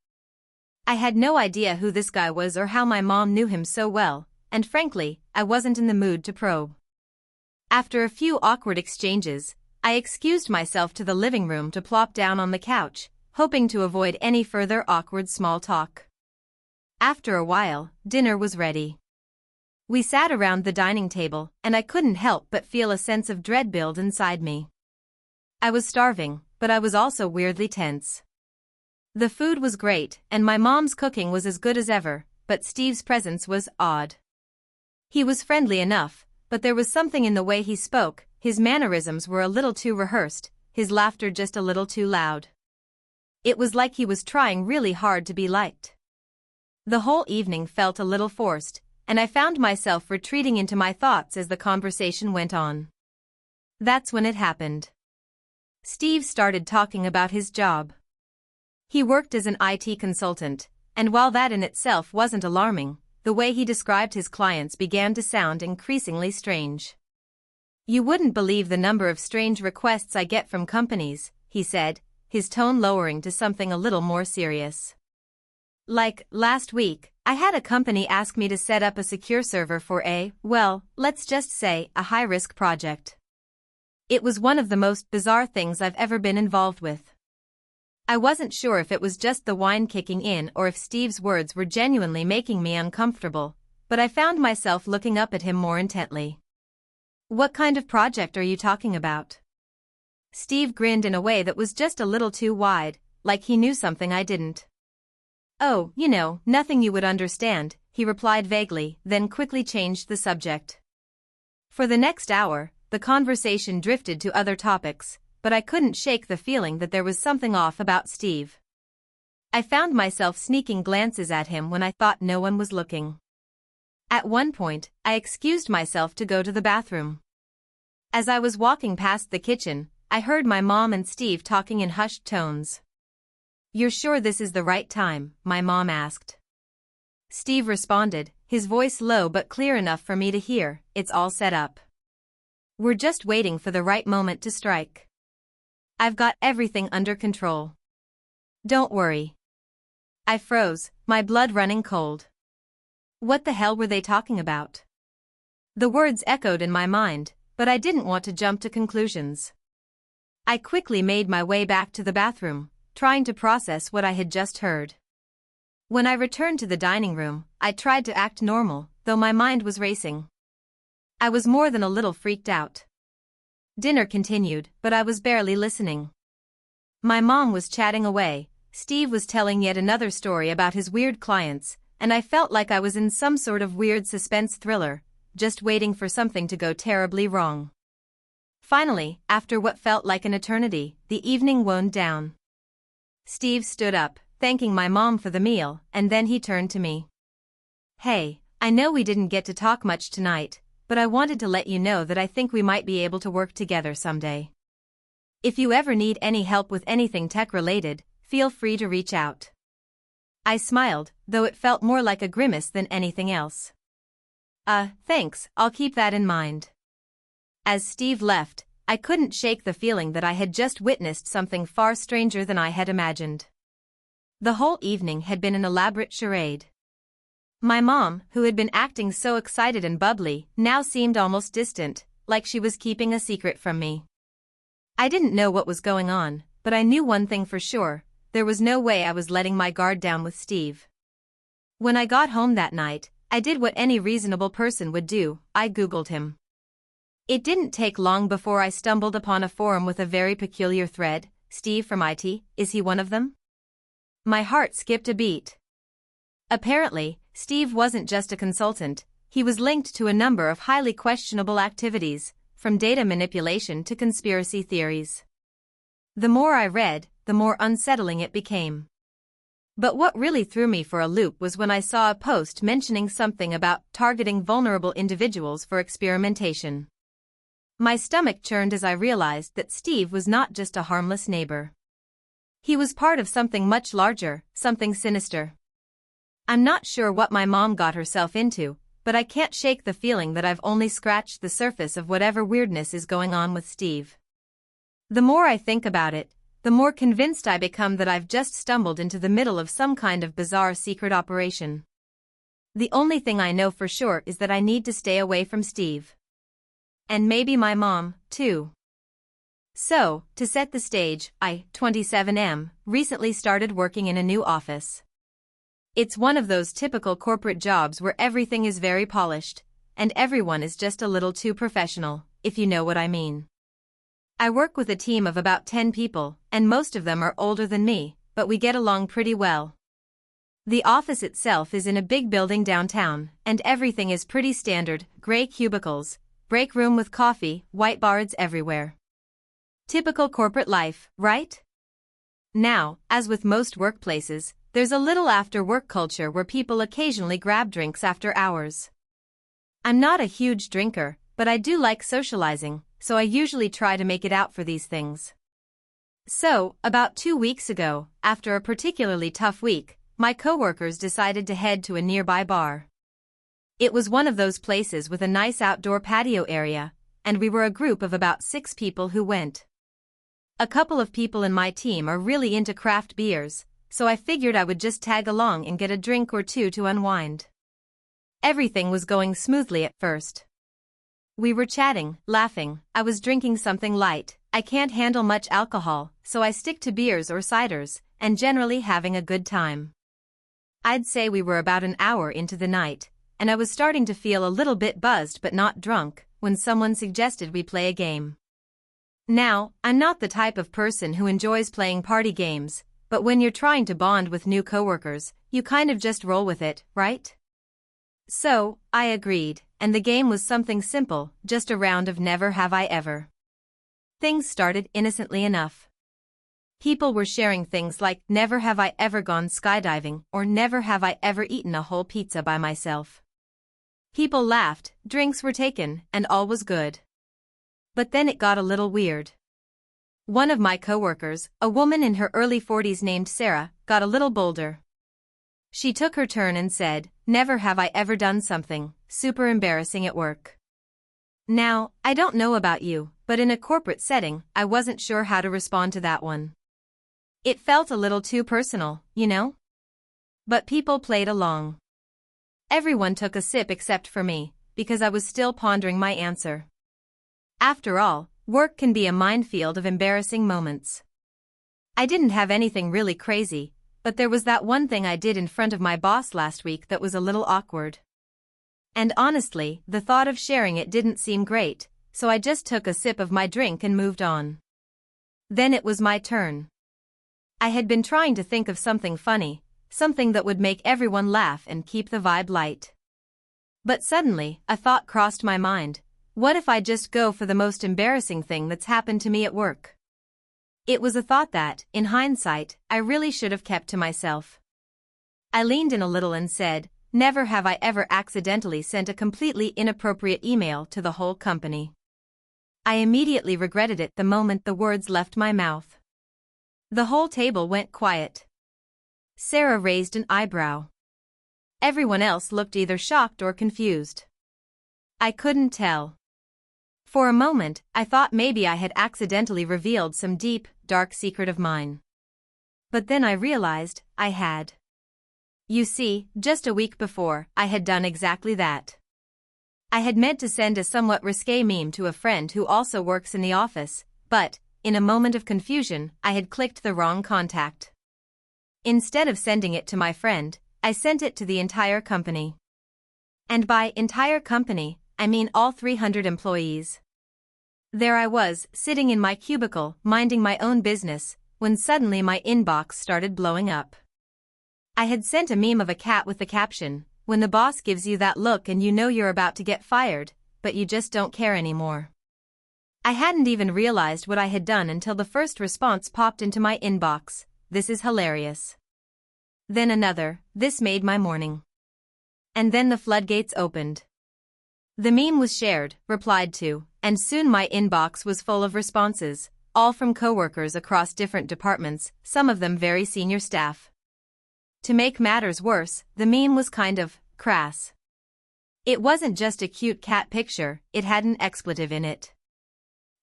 I had no idea who this guy was or how my mom knew him so well, and frankly, I wasn't in the mood to probe. After a few awkward exchanges, I excused myself to the living room to plop down on the couch, hoping to avoid any further awkward small talk. After a while, dinner was ready. We sat around the dining table, and I couldn't help but feel a sense of dread build inside me. I was starving, but I was also weirdly tense. The food was great, and my mom's cooking was as good as ever, but Steve's presence was odd. He was friendly enough, but there was something in the way he spoke. His mannerisms were a little too rehearsed, his laughter just a little too loud. It was like he was trying really hard to be liked. The whole evening felt a little forced, and I found myself retreating into my thoughts as the conversation went on. That's when it happened. Steve started talking about his job. He worked as an IT consultant, and while that in itself wasn't alarming, the way he described his clients began to sound increasingly strange. "You wouldn't believe the number of strange requests I get from companies," he said, his tone lowering to something a little more serious. "Like, last week, I had a company ask me to set up a secure server for well, let's just say, a high-risk project. It was one of the most bizarre things I've ever been involved with." I wasn't sure if it was just the wine kicking in or if Steve's words were genuinely making me uncomfortable, but I found myself looking up at him more intently. "What kind of project are you talking about?" Steve grinned in a way that was just a little too wide, like he knew something I didn't. "Oh, nothing you would understand," he replied vaguely, then quickly changed the subject. For the next hour, the conversation drifted to other topics, but I couldn't shake the feeling that there was something off about Steve. I found myself sneaking glances at him when I thought no one was looking. At one point, I excused myself to go to the bathroom. As I was walking past the kitchen, I heard my mom and Steve talking in hushed tones. "You're sure this is the right time?" my mom asked. Steve responded, his voice low but clear enough for me to hear. "It's all set up. We're just waiting for the right moment to strike. I've got everything under control. Don't worry." I froze, my blood running cold. What the hell were they talking about? The words echoed in my mind, but I didn't want to jump to conclusions. I quickly made my way back to the bathroom, trying to process what I had just heard. When I returned to the dining room, I tried to act normal, though my mind was racing. I was more than a little freaked out. Dinner continued, but I was barely listening. My mom was chatting away, Steve was telling yet another story about his weird clients, and I felt like I was in some sort of weird suspense thriller, just waiting for something to go terribly wrong. Finally, after what felt like an eternity, the evening wound down. Steve stood up, thanking my mom for the meal, and then he turned to me. "Hey, I know we didn't get to talk much tonight, but I wanted to let you know that I think we might be able to work together someday. If you ever need any help with anything tech-related, feel free to reach out." I smiled, though it felt more like a grimace than anything else. Thanks, I'll keep that in mind." As Steve left, I couldn't shake the feeling that I had just witnessed something far stranger than I had imagined. The whole evening had been an elaborate charade. My mom, who had been acting so excited and bubbly, now seemed almost distant, like she was keeping a secret from me. I didn't know what was going on, but I knew one thing for sure: there was no way I was letting my guard down with Steve. When I got home that night, I did what any reasonable person would do: I Googled him. It didn't take long before I stumbled upon a forum with a very peculiar thread. "Steve from IT, is he one of them?" My heart skipped a beat. Apparently, Steve wasn't just a consultant, he was linked to a number of highly questionable activities, from data manipulation to conspiracy theories. The more I read, the more unsettling it became. But what really threw me for a loop was when I saw a post mentioning something about targeting vulnerable individuals for experimentation. My stomach churned as I realized that Steve was not just a harmless neighbor. He was part of something much larger, something sinister. I'm not sure what my mom got herself into, but I can't shake the feeling that I've only scratched the surface of whatever weirdness is going on with Steve. The more I think about it, the more convinced I become that I've just stumbled into the middle of some kind of bizarre secret operation. The only thing I know for sure is that I need to stay away from Steve. And maybe my mom, too. So, to set the stage, I, 27M, recently started working in a new office. It's one of those typical corporate jobs where everything is very polished, and everyone is just a little too professional, if you know what I mean. I work with a team of about 10 people, and most of them are older than me, but we get along pretty well. The office itself is in a big building downtown, and everything is pretty standard: gray cubicles, break room with coffee, whiteboards everywhere. Typical corporate life, right? Now, as with most workplaces, there's a little after-work culture where people occasionally grab drinks after hours. I'm not a huge drinker, but I do like socializing, so I usually try to make it out for these things. So, about 2 weeks ago, after a particularly tough week, my coworkers decided to head to a nearby bar. It was one of those places with a nice outdoor patio area, and we were a group of about 6 people who went. A couple of people in my team are really into craft beers, so I figured I would just tag along and get a drink or two to unwind. Everything was going smoothly at first. We were chatting, laughing. I was drinking something light. I can't handle much alcohol, so I stick to beers or ciders, and generally having a good time. I'd say we were about an hour into the night, and I was starting to feel a little bit buzzed but not drunk, when someone suggested we play a game. Now, I'm not the type of person who enjoys playing party games, but when you're trying to bond with new coworkers, you kind of just roll with it, right? So, I agreed, and the game was something simple, just a round of Never Have I Ever. Things started innocently enough. People were sharing things like, never have I ever gone skydiving, or never have I ever eaten a whole pizza by myself. People laughed, drinks were taken, and all was good. But then it got a little weird. One of my coworkers, a woman in her early 40s named Sarah, got a little bolder. She took her turn and said, never have I ever done something super embarrassing at work. Now, I don't know about you, but in a corporate setting, I wasn't sure how to respond to that one. It felt a little too personal, you know? But people played along. Everyone took a sip except for me, because I was still pondering my answer. After all, work can be a minefield of embarrassing moments. I didn't have anything really crazy, but there was that one thing I did in front of my boss last week that was a little awkward. And honestly, the thought of sharing it didn't seem great, so I just took a sip of my drink and moved on. Then it was my turn. I had been trying to think of something funny, something that would make everyone laugh and keep the vibe light. But suddenly, a thought crossed my mind: what if I just go for the most embarrassing thing that's happened to me at work? It was a thought that, in hindsight, I really should have kept to myself. I leaned in a little and said, never have I ever accidentally sent a completely inappropriate email to the whole company. I immediately regretted it the moment the words left my mouth. The whole table went quiet. Sarah raised an eyebrow. Everyone else looked either shocked or confused. I couldn't tell. For a moment, I thought maybe I had accidentally revealed some deep, dark secret of mine. But then I realized I had. You see, just a week before, I had done exactly that. I had meant to send a somewhat risque meme to a friend who also works in the office, but, in a moment of confusion, I had clicked the wrong contact. Instead of sending it to my friend, I sent it to the entire company. And by entire company, I mean all 300 employees. There I was, sitting in my cubicle, minding my own business, when suddenly my inbox started blowing up. I had sent a meme of a cat with the caption, when the boss gives you that look and you know you're about to get fired, but you just don't care anymore. I hadn't even realized what I had done until the first response popped into my inbox: this is hilarious. Then another: this made my morning. And then the floodgates opened. The meme was shared, replied to, and soon my inbox was full of responses, all from coworkers across different departments, some of them very senior staff. To make matters worse, the meme was kind of crass. It wasn't just a cute cat picture, it had an expletive in it.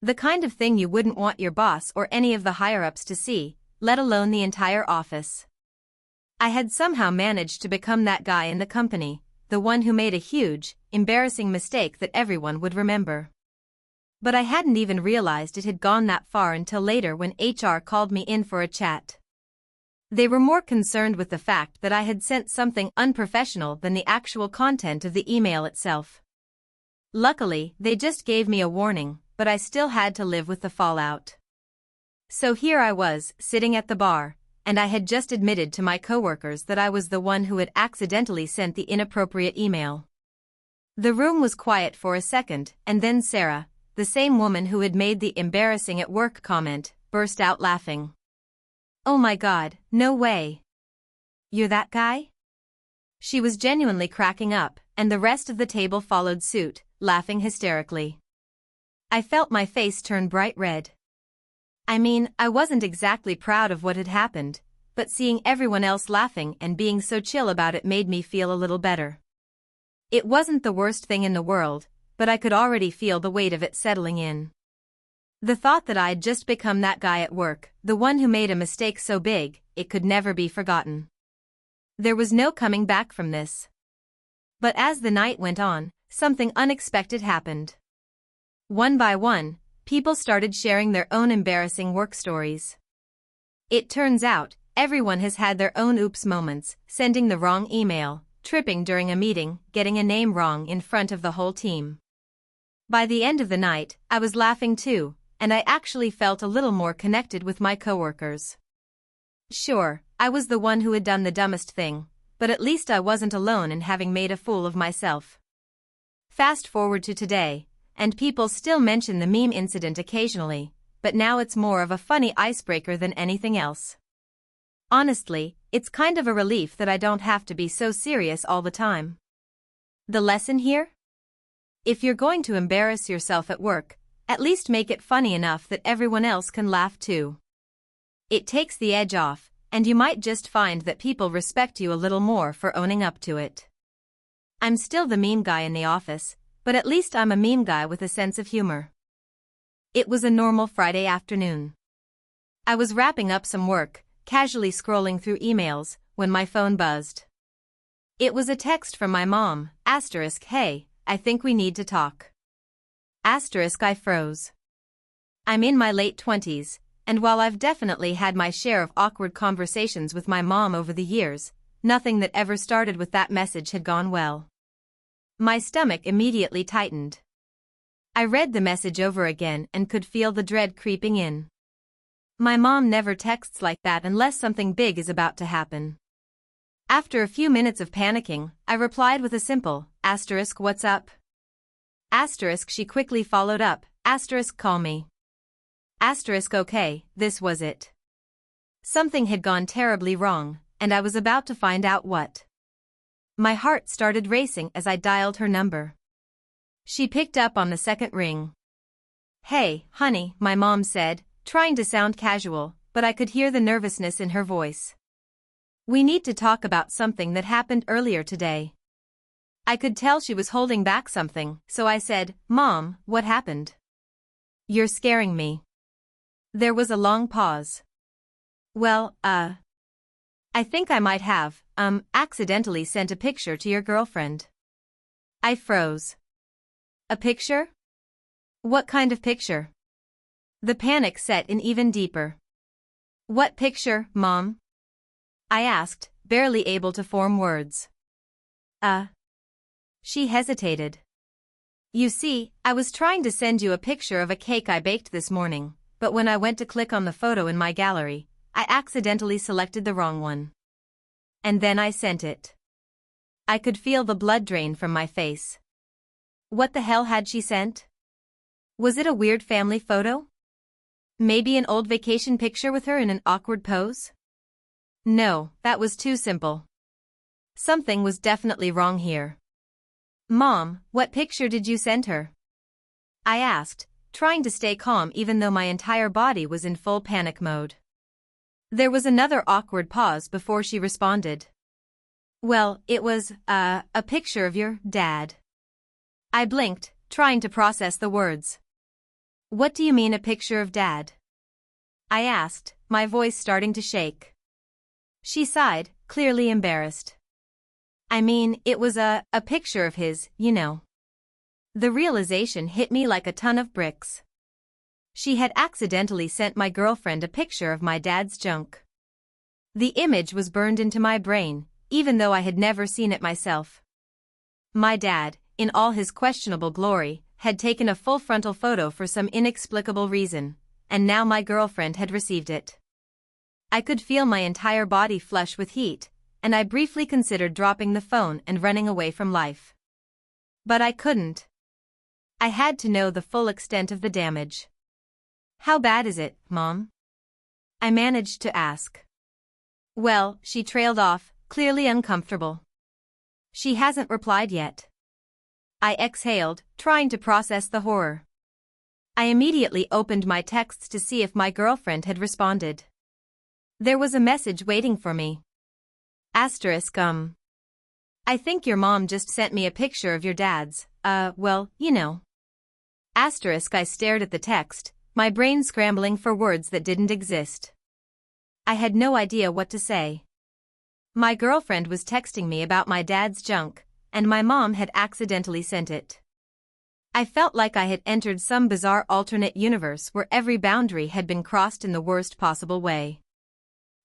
The kind of thing you wouldn't want your boss or any of the higher-ups to see, let alone the entire office. I had somehow managed to become that guy in the company, the one who made a huge, embarrassing mistake that everyone would remember. But I hadn't even realized it had gone that far until later when HR called me in for a chat. They were more concerned with the fact that I had sent something unprofessional than the actual content of the email itself. Luckily, they just gave me a warning, but I still had to live with the fallout. So here I was, sitting at the bar, and I had just admitted to my coworkers that I was the one who had accidentally sent the inappropriate email. The room was quiet for a second, and then Sarah, the same woman who had made the embarrassing at work comment, burst out laughing. "Oh my God, no way. You're that guy?" She was genuinely cracking up, and the rest of the table followed suit, laughing hysterically. I felt my face turn bright red. I mean, I wasn't exactly proud of what had happened, but seeing everyone else laughing and being so chill about it made me feel a little better. It wasn't the worst thing in the world, but I could already feel the weight of it settling in. The thought that I'd just become that guy at work, the one who made a mistake so big, it could never be forgotten. There was no coming back from this. But as the night went on, something unexpected happened. One by one, people started sharing their own embarrassing work stories. It turns out, everyone has had their own oops moments, sending the wrong email, tripping during a meeting, getting a name wrong in front of the whole team. By the end of the night, I was laughing too, and I actually felt a little more connected with my coworkers. Sure, I was the one who had done the dumbest thing, but at least I wasn't alone in having made a fool of myself. Fast forward to today, and people still mention the meme incident occasionally, but now it's more of a funny icebreaker than anything else. Honestly, it's kind of a relief that I don't have to be so serious all the time. The lesson here? If you're going to embarrass yourself at work, at least make it funny enough that everyone else can laugh too. It takes the edge off, and you might just find that people respect you a little more for owning up to it. I'm still the meme guy in the office, but at least I'm a meme guy with a sense of humor. It was a normal Friday afternoon. I was wrapping up some work, casually scrolling through emails, when my phone buzzed. It was a text from my mom, "Hey, I think we need to talk." I froze. I'm in my late 20s, and while I've definitely had my share of awkward conversations with my mom over the years, nothing that ever started with that message had gone well. My stomach immediately tightened. I read the message over again and could feel the dread creeping in. My mom never texts like that unless something big is about to happen. After a few minutes of panicking, I replied with a simple, "What's up?" She quickly followed up, "Call me." Okay, this was it. Something had gone terribly wrong, and I was about to find out what. My heart started racing as I dialed her number. She picked up on the second ring. "Hey, honey," my mom said, trying to sound casual, but I could hear the nervousness in her voice. "We need to talk about something that happened earlier today." I could tell she was holding back something, so I said, "Mom, what happened?" "You're scaring me." There was a long pause. "Well, I think I might have, accidentally sent a picture to your girlfriend." I froze. "A picture? What kind of picture?" The panic set in even deeper. "What picture, Mom?" I asked, barely able to form words. She hesitated. "You see, I was trying to send you a picture of a cake I baked this morning, but when I went to click on the photo in my gallery, I accidentally selected the wrong one. And then I sent it." I could feel the blood drain from my face. What the hell had she sent? Was it a weird family photo? Maybe an old vacation picture with her in an awkward pose? No, that was too simple. Something was definitely wrong here. "Mom, what picture did you send her?" I asked, trying to stay calm even though my entire body was in full panic mode. There was another awkward pause before she responded. Well, it was, a picture of your dad. I blinked, trying to process the words. What do you mean a picture of Dad? I asked, my voice starting to shake. She sighed, clearly embarrassed. I mean, it was a picture of his, you know. The realization hit me like a ton of bricks. She had accidentally sent my girlfriend a picture of my dad's junk. The image was burned into my brain, even though I had never seen it myself. My dad, in all his questionable glory, had taken a full frontal photo for some inexplicable reason, and now my girlfriend had received it. I could feel my entire body flush with heat, and I briefly considered dropping the phone and running away from life. But I couldn't. I had to know the full extent of the damage. How bad is it, Mom? I managed to ask. Well, she trailed off, clearly uncomfortable. She hasn't replied yet. I exhaled, trying to process the horror. I immediately opened my texts to see if my girlfriend had responded. There was a message waiting for me. Asterisk. I think your mom just sent me a picture of your dad's, well, you know. Asterisk. I stared at the text, my brain scrambling for words that didn't exist. I had no idea what to say. My girlfriend was texting me about my dad's junk, and my mom had accidentally sent it. I felt like I had entered some bizarre alternate universe where every boundary had been crossed in the worst possible way.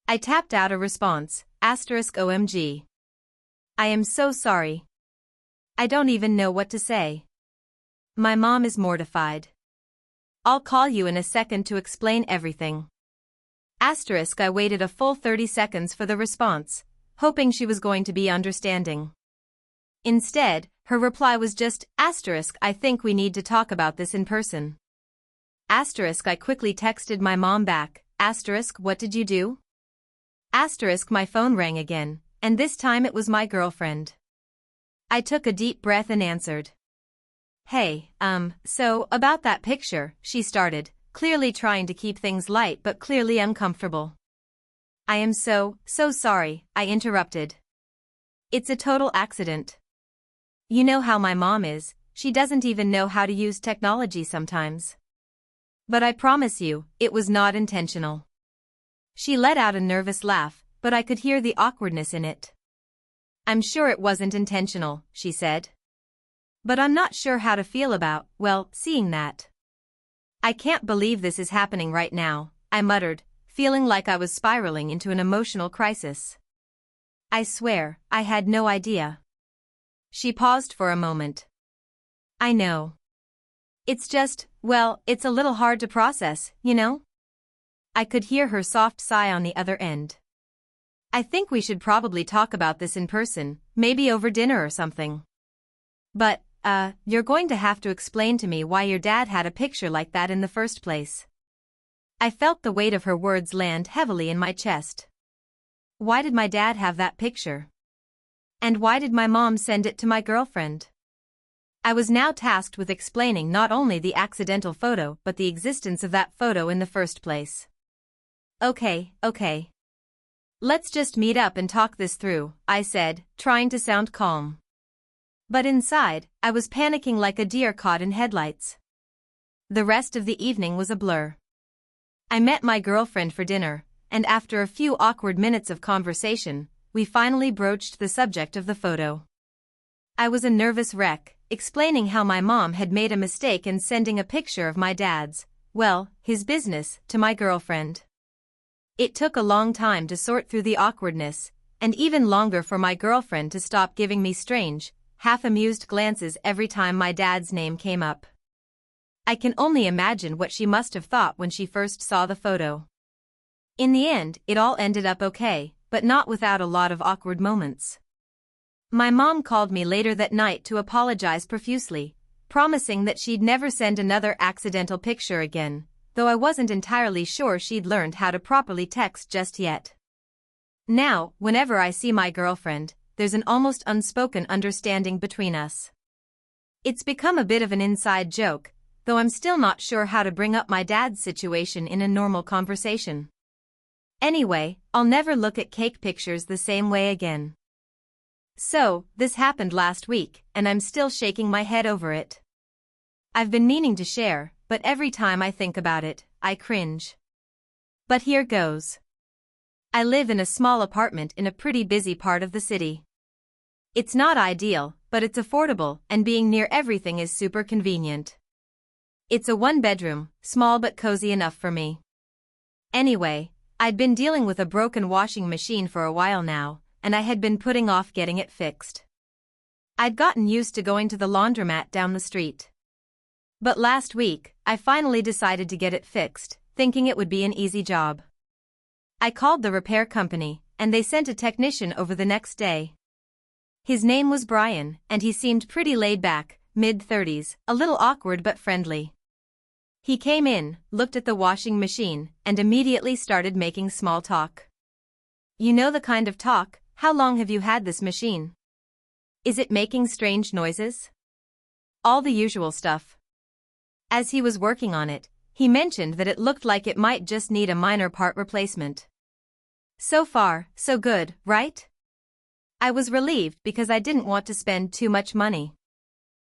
I tapped out a response, *OMG. I am so sorry. I don't even know what to say. My mom is mortified. I'll call you in a second to explain everything. I waited a full 30 seconds for the response, hoping she was going to be understanding. Instead, her reply was just, I think we need to talk about this in person. I quickly texted my mom back, what did you do? My phone rang again, and this time it was my girlfriend. I took a deep breath and answered. Hey, so, about that picture, she started, clearly trying to keep things light but clearly uncomfortable. I am so sorry, I interrupted. It's a total accident. You know how my mom is, she doesn't even know how to use technology sometimes. But I promise you, it was not intentional. She let out a nervous laugh, but I could hear the awkwardness in it. I'm sure it wasn't intentional, she said. But I'm not sure how to feel about, well, seeing that. I can't believe this is happening right now, I muttered, feeling like I was spiraling into an emotional crisis. I swear, I had no idea. She paused for a moment. I know. It's just, well, it's a little hard to process, you know? I could hear her soft sigh on the other end. I think we should probably talk about this in person, maybe over dinner or something. But, you're going to have to explain to me why your dad had a picture like that in the first place. I felt the weight of her words land heavily in my chest. Why did my dad have that picture? And why did my mom send it to my girlfriend? I was now tasked with explaining not only the accidental photo but the existence of that photo in the first place. Okay. Let's just meet up and talk this through, I said, trying to sound calm. But inside, I was panicking like a deer caught in headlights. The rest of the evening was a blur. I met my girlfriend for dinner, and after a few awkward minutes of conversation, we finally broached the subject of the photo. I was a nervous wreck, explaining how my mom had made a mistake in sending a picture of my dad's, well, his business, to my girlfriend. It took a long time to sort through the awkwardness, and even longer for my girlfriend to stop giving me strange, half-amused glances every time my dad's name came up. I can only imagine what she must have thought when she first saw the photo. In the end, it all ended up okay, but not without a lot of awkward moments. My mom called me later that night to apologize profusely, promising that she'd never send another accidental picture again, though I wasn't entirely sure she'd learned how to properly text just yet. Now, whenever I see my girlfriend, there's an almost unspoken understanding between us. It's become a bit of an inside joke, though I'm still not sure how to bring up my dad's situation in a normal conversation. Anyway, I'll never look at cake pictures the same way again. So, this happened last week, and I'm still shaking my head over it. I've been meaning to share, but every time I think about it, I cringe. But here goes. I live in a small apartment in a pretty busy part of the city. It's not ideal, but it's affordable, and being near everything is super convenient. It's a one-bedroom, small but cozy enough for me. Anyway, I'd been dealing with a broken washing machine for a while now, and I had been putting off getting it fixed. I'd gotten used to going to the laundromat down the street. But last week, I finally decided to get it fixed, thinking it would be an easy job. I called the repair company, and they sent a technician over the next day. His name was Brian, and he seemed pretty laid back, mid-30s, a little awkward but friendly. He came in, looked at the washing machine, and immediately started making small talk. You know the kind of talk, how long have you had this machine? Is it making strange noises? All the usual stuff. As he was working on it, he mentioned that it looked like it might just need a minor part replacement. So far, so good, right? I was relieved because I didn't want to spend too much money.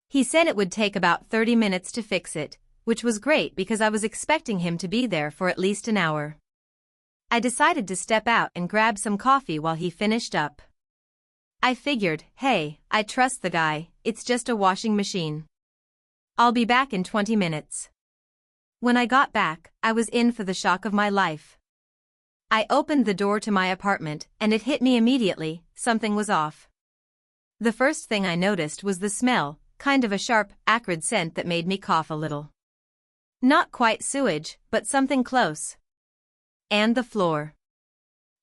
He said it would take about 30 minutes to fix it, which was great because I was expecting him to be there for at least an hour. I decided to step out and grab some coffee while he finished up. I figured, hey, I trust the guy, it's just a washing machine. I'll be back in 20 minutes. When I got back, I was in for the shock of my life. I opened the door to my apartment, and it hit me immediately, something was off. The first thing I noticed was the smell, kind of a sharp, acrid scent that made me cough a little. Not quite sewage, but something close. And the floor.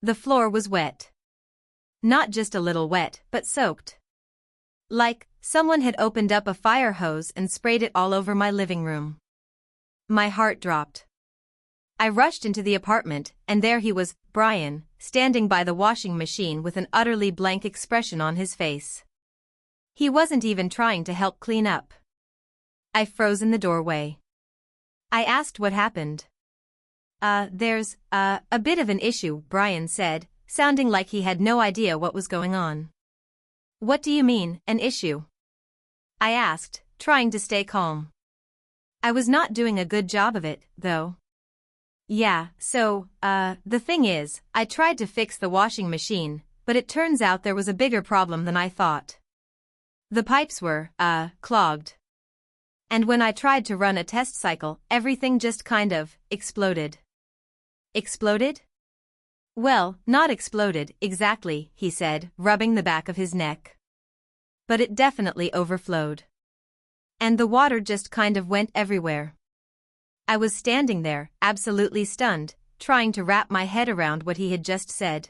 The floor was wet. Not just a little wet, but soaked. Like, someone had opened up a fire hose and sprayed it all over my living room. My heart dropped. I rushed into the apartment, and there he was, Brian, standing by the washing machine with an utterly blank expression on his face. He wasn't even trying to help clean up. I froze in the doorway. I asked what happened. There's a bit of an issue, Brian said, sounding like he had no idea what was going on. What do you mean, an issue? I asked, trying to stay calm. I was not doing a good job of it, though. Yeah, so, the thing is, I tried to fix the washing machine, but it turns out there was a bigger problem than I thought. The pipes were, clogged. And when I tried to run a test cycle, everything just kind of exploded. Exploded? Well, not exploded, exactly, he said, rubbing the back of his neck. But it definitely overflowed. And the water just kind of went everywhere. I was standing there, absolutely stunned, trying to wrap my head around what he had just said.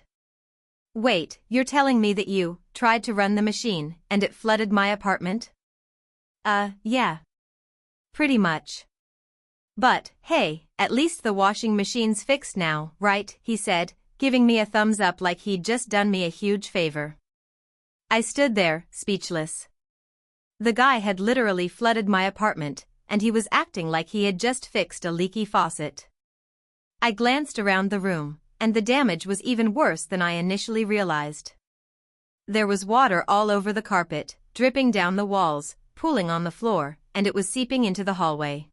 Wait, you're telling me that you tried to run the machine, and it flooded my apartment? Yeah. Pretty much. But, hey, at least the washing machine's fixed now, right? He said, giving me a thumbs up like he'd just done me a huge favor. I stood there, speechless. The guy had literally flooded my apartment, and he was acting like he had just fixed a leaky faucet. I glanced around the room, and the damage was even worse than I initially realized. There was water all over the carpet, dripping down the walls, pooling on the floor, and it was seeping into the hallway.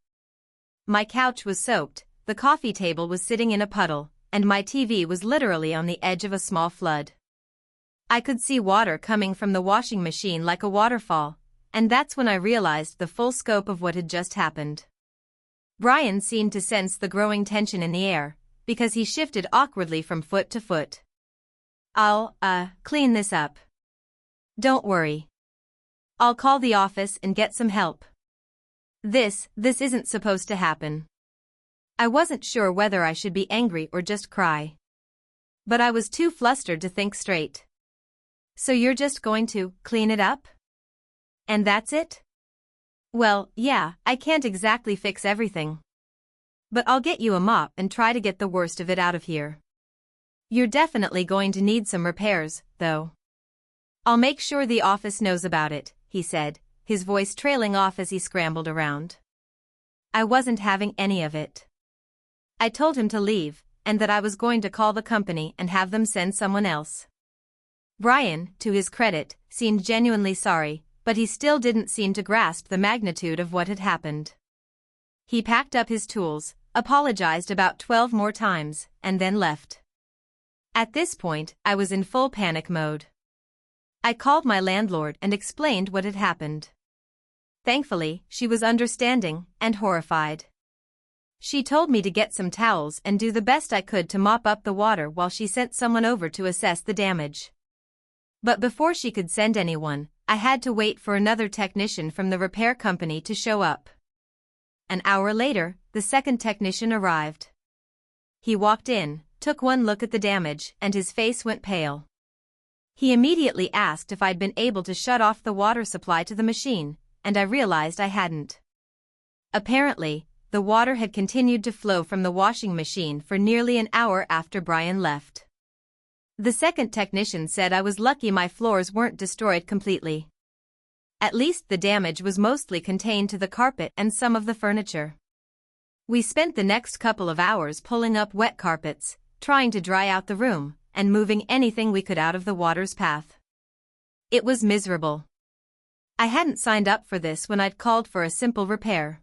My couch was soaked, the coffee table was sitting in a puddle, and my TV was literally on the edge of a small flood. I could see water coming from the washing machine like a waterfall, and that's when I realized the full scope of what had just happened. Brian seemed to sense the growing tension in the air, because he shifted awkwardly from foot to foot. I'll, clean this up. Don't worry. I'll call the office and get some help. This isn't supposed to happen. I wasn't sure whether I should be angry or just cry. But I was too flustered to think straight. So you're just going to clean it up? And that's it? Well, yeah, I can't exactly fix everything. But I'll get you a mop and try to get the worst of it out of here. You're definitely going to need some repairs, though. I'll make sure the office knows about it, he said, his voice trailing off as he scrambled around. I wasn't having any of it. I told him to leave, and that I was going to call the company and have them send someone else. Brian, to his credit, seemed genuinely sorry, but he still didn't seem to grasp the magnitude of what had happened. He packed up his tools, apologized about 12 more times, and then left. At this point, I was in full panic mode. I called my landlord and explained what had happened. Thankfully, she was understanding and horrified. She told me to get some towels and do the best I could to mop up the water while she sent someone over to assess the damage. But before she could send anyone, I had to wait for another technician from the repair company to show up. An hour later, the second technician arrived. He walked in, took one look at the damage, and his face went pale. He immediately asked if I'd been able to shut off the water supply to the machine, and I realized I hadn't. Apparently, the water had continued to flow from the washing machine for nearly an hour after Brian left. The second technician said I was lucky my floors weren't destroyed completely. At least the damage was mostly contained to the carpet and some of the furniture. We spent the next couple of hours pulling up wet carpets, trying to dry out the room, and moving anything we could out of the water's path. It was miserable. I hadn't signed up for this when I'd called for a simple repair.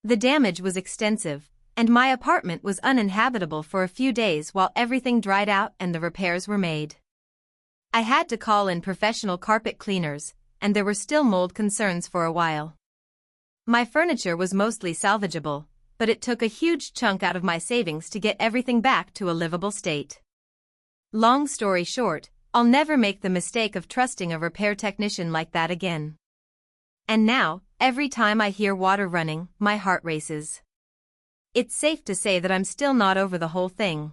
The damage was extensive, and my apartment was uninhabitable for a few days while everything dried out and the repairs were made. I had to call in professional carpet cleaners, and there were still mold concerns for a while. My furniture was mostly salvageable, but it took a huge chunk out of my savings to get everything back to a livable state. Long story short, I'll never make the mistake of trusting a repair technician like that again. And now, every time I hear water running, my heart races. It's safe to say that I'm still not over the whole thing.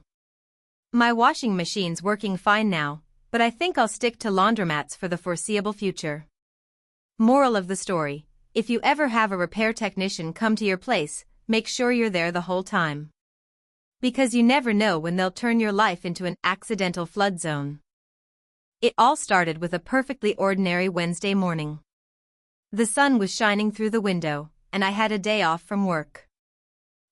My washing machine's working fine now, but I think I'll stick to laundromats for the foreseeable future. Moral of the story: if you ever have a repair technician come to your place, make sure you're there the whole time. Because you never know when they'll turn your life into an accidental flood zone. It all started with a perfectly ordinary Wednesday morning. The sun was shining through the window, and I had a day off from work.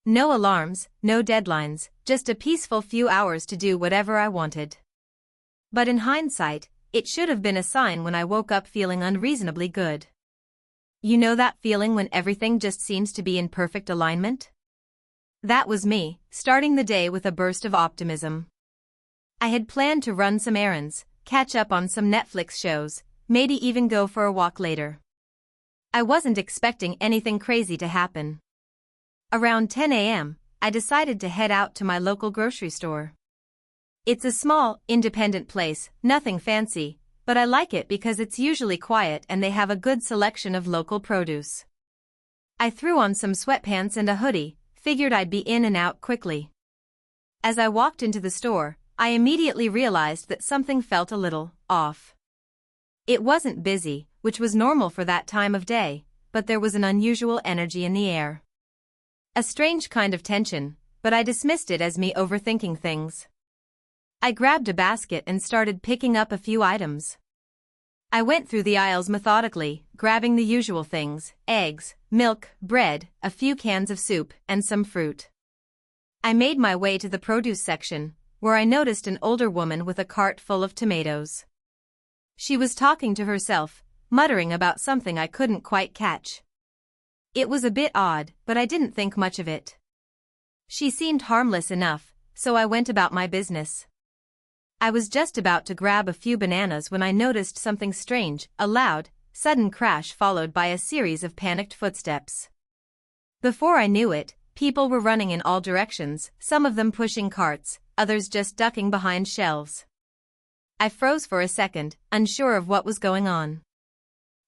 No alarms, no deadlines, just a peaceful few hours to do whatever I wanted. But in hindsight, it should have been a sign when I woke up feeling unreasonably good. You know that feeling when everything just seems to be in perfect alignment? That was me, starting the day with a burst of optimism. I had planned to run some errands, catch up on some Netflix shows, maybe even go for a walk later. I wasn't expecting anything crazy to happen. Around 10 a.m., I decided to head out to my local grocery store. It's a small, independent place, nothing fancy, but I like it because it's usually quiet and they have a good selection of local produce. I threw on some sweatpants and a hoodie, figured I'd be in and out quickly. As I walked into the store, I immediately realized that something felt a little off. It wasn't busy, which was normal for that time of day, but there was an unusual energy in the air. A strange kind of tension, but I dismissed it as me overthinking things. I grabbed a basket and started picking up a few items. I went through the aisles methodically, grabbing the usual things: eggs, milk, bread, a few cans of soup, and some fruit. I made my way to the produce section, where I noticed an older woman with a cart full of tomatoes. She was talking to herself, muttering about something I couldn't quite catch. It was a bit odd, but I didn't think much of it. She seemed harmless enough, so I went about my business. I was just about to grab a few bananas when I noticed something strange: a loud, sudden crash followed by a series of panicked footsteps. Before I knew it, people were running in all directions, some of them pushing carts, others just ducking behind shelves. I froze for a second, unsure of what was going on.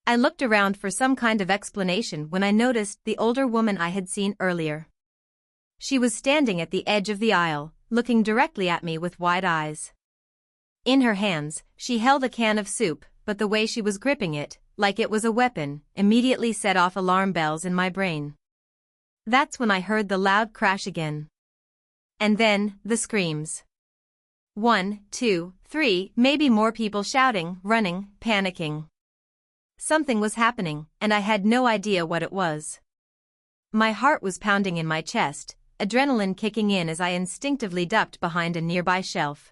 I looked around for some kind of explanation when I noticed the older woman I had seen earlier. She was standing at the edge of the aisle, looking directly at me with wide eyes. In her hands, she held a can of soup, but the way she was gripping it, like it was a weapon, immediately set off alarm bells in my brain. That's when I heard the loud crash again. And then, the screams. 1, 2, 3, maybe more people shouting, running, panicking. Something was happening, and I had no idea what it was. My heart was pounding in my chest, adrenaline kicking in as I instinctively ducked behind a nearby shelf.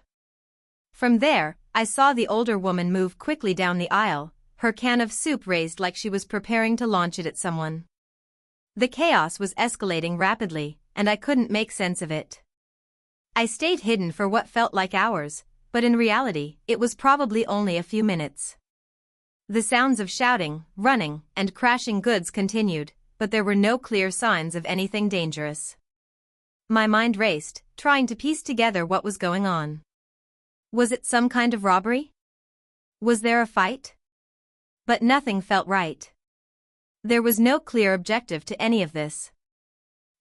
From there, I saw the older woman move quickly down the aisle, her can of soup raised like she was preparing to launch it at someone. The chaos was escalating rapidly, and I couldn't make sense of it. I stayed hidden for what felt like hours, but in reality, it was probably only a few minutes. The sounds of shouting, running, and crashing goods continued, but there were no clear signs of anything dangerous. My mind raced, trying to piece together what was going on. Was it some kind of robbery? Was there a fight? But nothing felt right. There was no clear objective to any of this.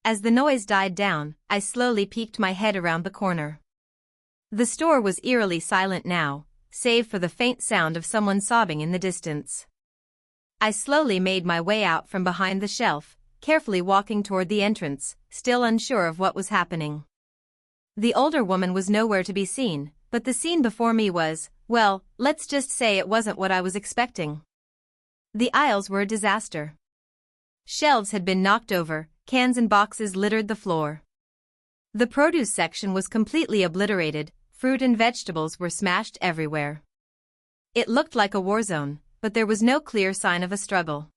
As the noise died down, I slowly peeked my head around the corner. The store was eerily silent now, save for the faint sound of someone sobbing in the distance. I slowly made my way out from behind the shelf, carefully walking toward the entrance, still unsure of what was happening. The older woman was nowhere to be seen, but the scene before me was, well, let's just say it wasn't what I was expecting. The aisles were a disaster. Shelves had been knocked over, cans and boxes littered the floor. The produce section was completely obliterated, fruit and vegetables were smashed everywhere. It looked like a war zone, but there was no clear sign of a struggle.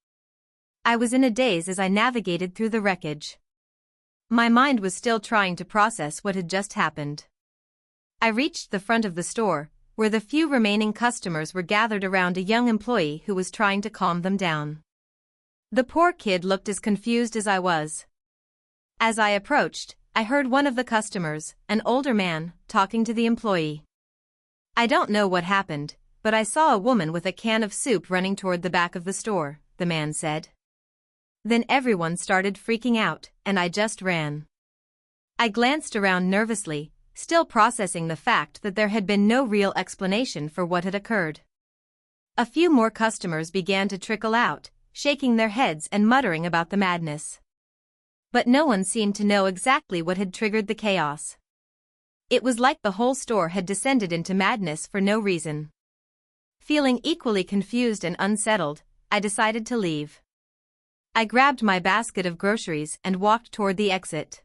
I was in a daze as I navigated through the wreckage. My mind was still trying to process what had just happened. I reached the front of the store, where the few remaining customers were gathered around a young employee who was trying to calm them down. The poor kid looked as confused as I was. As I approached, I heard one of the customers, an older man, talking to the employee. "I don't know what happened, but I saw a woman with a can of soup running toward the back of the store," the man said. Then everyone started freaking out, and I just ran. I glanced around nervously, still processing the fact that there had been no real explanation for what had occurred. A few more customers began to trickle out, shaking their heads and muttering about the madness. But no one seemed to know exactly what had triggered the chaos. It was like the whole store had descended into madness for no reason. Feeling equally confused and unsettled, I decided to leave. I grabbed my basket of groceries and walked toward the exit.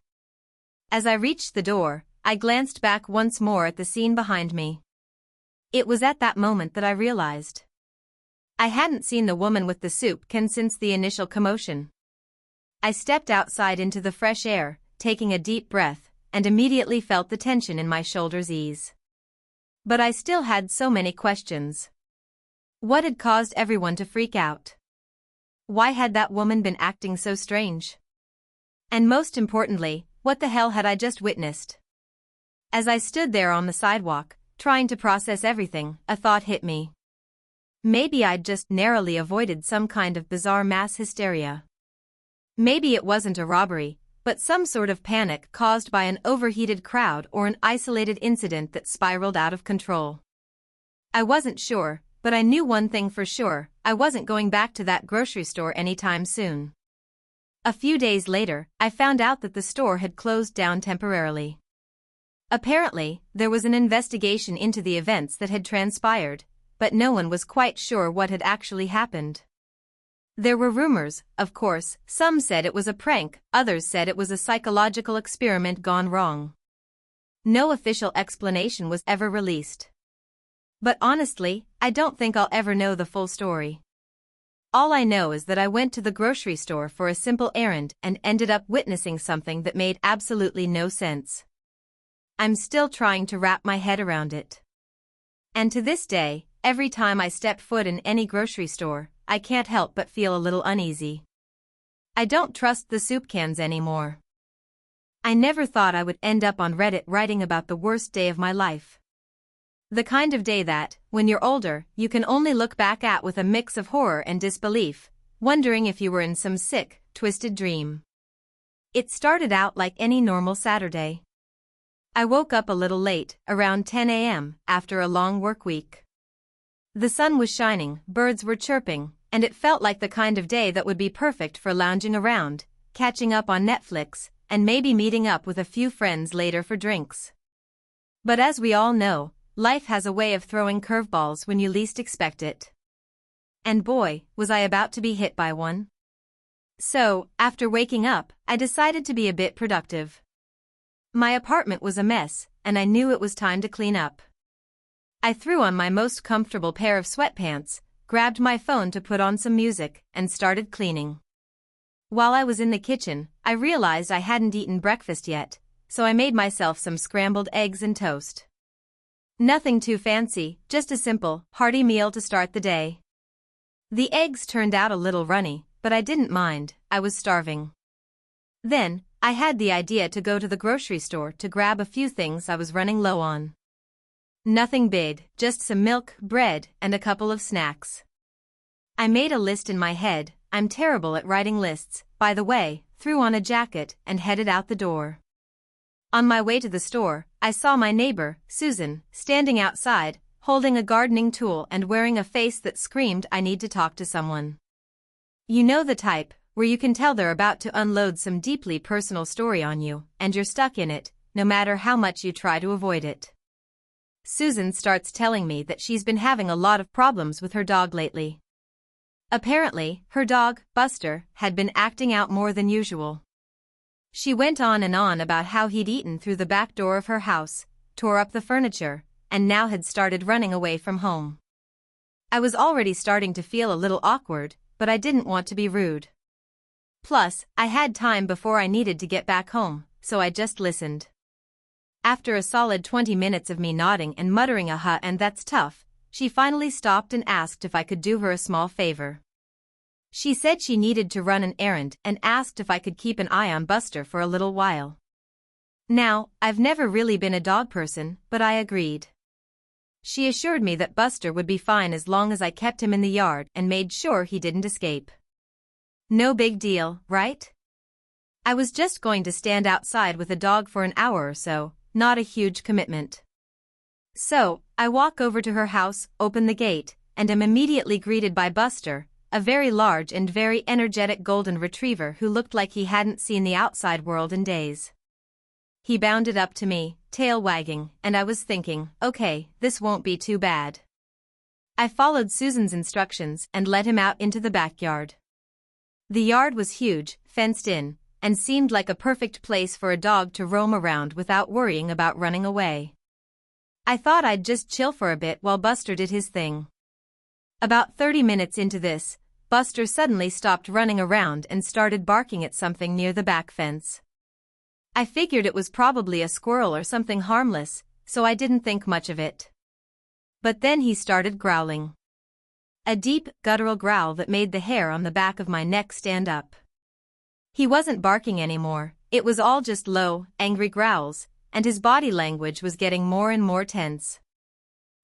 As I reached the door, I glanced back once more at the scene behind me. It was at that moment that I realized I hadn't seen the woman with the soup can since the initial commotion. I stepped outside into the fresh air, taking a deep breath, and immediately felt the tension in my shoulders ease. But I still had so many questions. What had caused everyone to freak out? Why had that woman been acting so strange? And most importantly, what the hell had I just witnessed? As I stood there on the sidewalk, trying to process everything, a thought hit me. Maybe I'd just narrowly avoided some kind of bizarre mass hysteria. Maybe it wasn't a robbery, but some sort of panic caused by an overheated crowd or an isolated incident that spiraled out of control. I wasn't sure, but I knew one thing for sure: I wasn't going back to that grocery store anytime soon. A few days later, I found out that the store had closed down temporarily. Apparently, there was an investigation into the events that had transpired, but no one was quite sure what had actually happened. There were rumors, of course. Some said it was a prank, others said it was a psychological experiment gone wrong. No official explanation was ever released. But honestly, I don't think I'll ever know the full story. All I know is that I went to the grocery store for a simple errand and ended up witnessing something that made absolutely no sense. I'm still trying to wrap my head around it. And to this day, every time I step foot in any grocery store, I can't help but feel a little uneasy. I don't trust the soup cans anymore. I never thought I would end up on Reddit writing about the worst day of my life. The kind of day that, when you're older, you can only look back at with a mix of horror and disbelief, wondering if you were in some sick, twisted dream. It started out like any normal Saturday. I woke up a little late, around 10 a.m., after a long work week. The sun was shining, birds were chirping, and it felt like the kind of day that would be perfect for lounging around, catching up on Netflix, and maybe meeting up with a few friends later for drinks. But as we all know, life has a way of throwing curveballs when you least expect it. And boy, was I about to be hit by one. So, after waking up, I decided to be a bit productive. My apartment was a mess, and I knew it was time to clean up. I threw on my most comfortable pair of sweatpants, grabbed my phone to put on some music, and started cleaning. While I was in the kitchen, I realized I hadn't eaten breakfast yet, so I made myself some scrambled eggs and toast. Nothing too fancy, just a simple, hearty meal to start the day. The eggs turned out a little runny, but I didn't mind, I was starving. Then, I had the idea to go to the grocery store to grab a few things I was running low on. Nothing big, just some milk, bread, and a couple of snacks. I made a list in my head. I'm terrible at writing lists, by the way, threw on a jacket and headed out the door. On my way to the store, I saw my neighbor, Susan, standing outside, holding a gardening tool and wearing a face that screamed, "I need to talk to someone." You know the type, where you can tell they're about to unload some deeply personal story on you, and you're stuck in it, no matter how much you try to avoid it. Susan starts telling me that she's been having a lot of problems with her dog lately. Apparently, her dog, Buster, had been acting out more than usual. She went on and on about how he'd eaten through the back door of her house, tore up the furniture, and now had started running away from home. I was already starting to feel a little awkward, but I didn't want to be rude. Plus, I had time before I needed to get back home, so I just listened. After a solid 20 minutes of me nodding and muttering a "huh" and "that's tough," she finally stopped and asked if I could do her a small favor. She said she needed to run an errand and asked if I could keep an eye on Buster for a little while. Now, I've never really been a dog person, but I agreed. She assured me that Buster would be fine as long as I kept him in the yard and made sure he didn't escape. No big deal, right? I was just going to stand outside with a dog for an hour or so, not a huge commitment. So, I walk over to her house, open the gate, and am immediately greeted by Buster, a very large and very energetic golden retriever who looked like he hadn't seen the outside world in days. He bounded up to me, tail wagging, and I was thinking, okay, this won't be too bad. I followed Susan's instructions and led him out into the backyard. The yard was huge, fenced in, and seemed like a perfect place for a dog to roam around without worrying about running away. I thought I'd just chill for a bit while Buster did his thing. About 30 minutes into this, Buster suddenly stopped running around and started barking at something near the back fence. I figured it was probably a squirrel or something harmless, so I didn't think much of it. But then he started growling. A deep, guttural growl that made the hair on the back of my neck stand up. He wasn't barking anymore, it was all just low, angry growls, and his body language was getting more and more tense.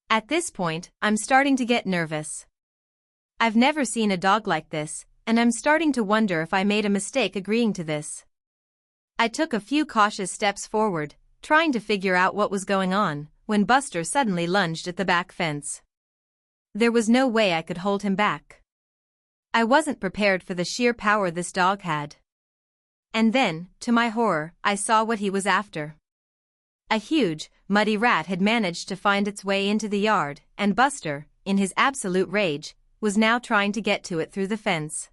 At this point, I'm starting to get nervous. I've never seen a dog like this, and I'm starting to wonder if I made a mistake agreeing to this. I took a few cautious steps forward, trying to figure out what was going on, when Buster suddenly lunged at the back fence. There was no way I could hold him back. I wasn't prepared for the sheer power this dog had. And then, to my horror, I saw what he was after. A huge, muddy rat had managed to find its way into the yard, and Buster, in his absolute rage, was now trying to get to it through the fence.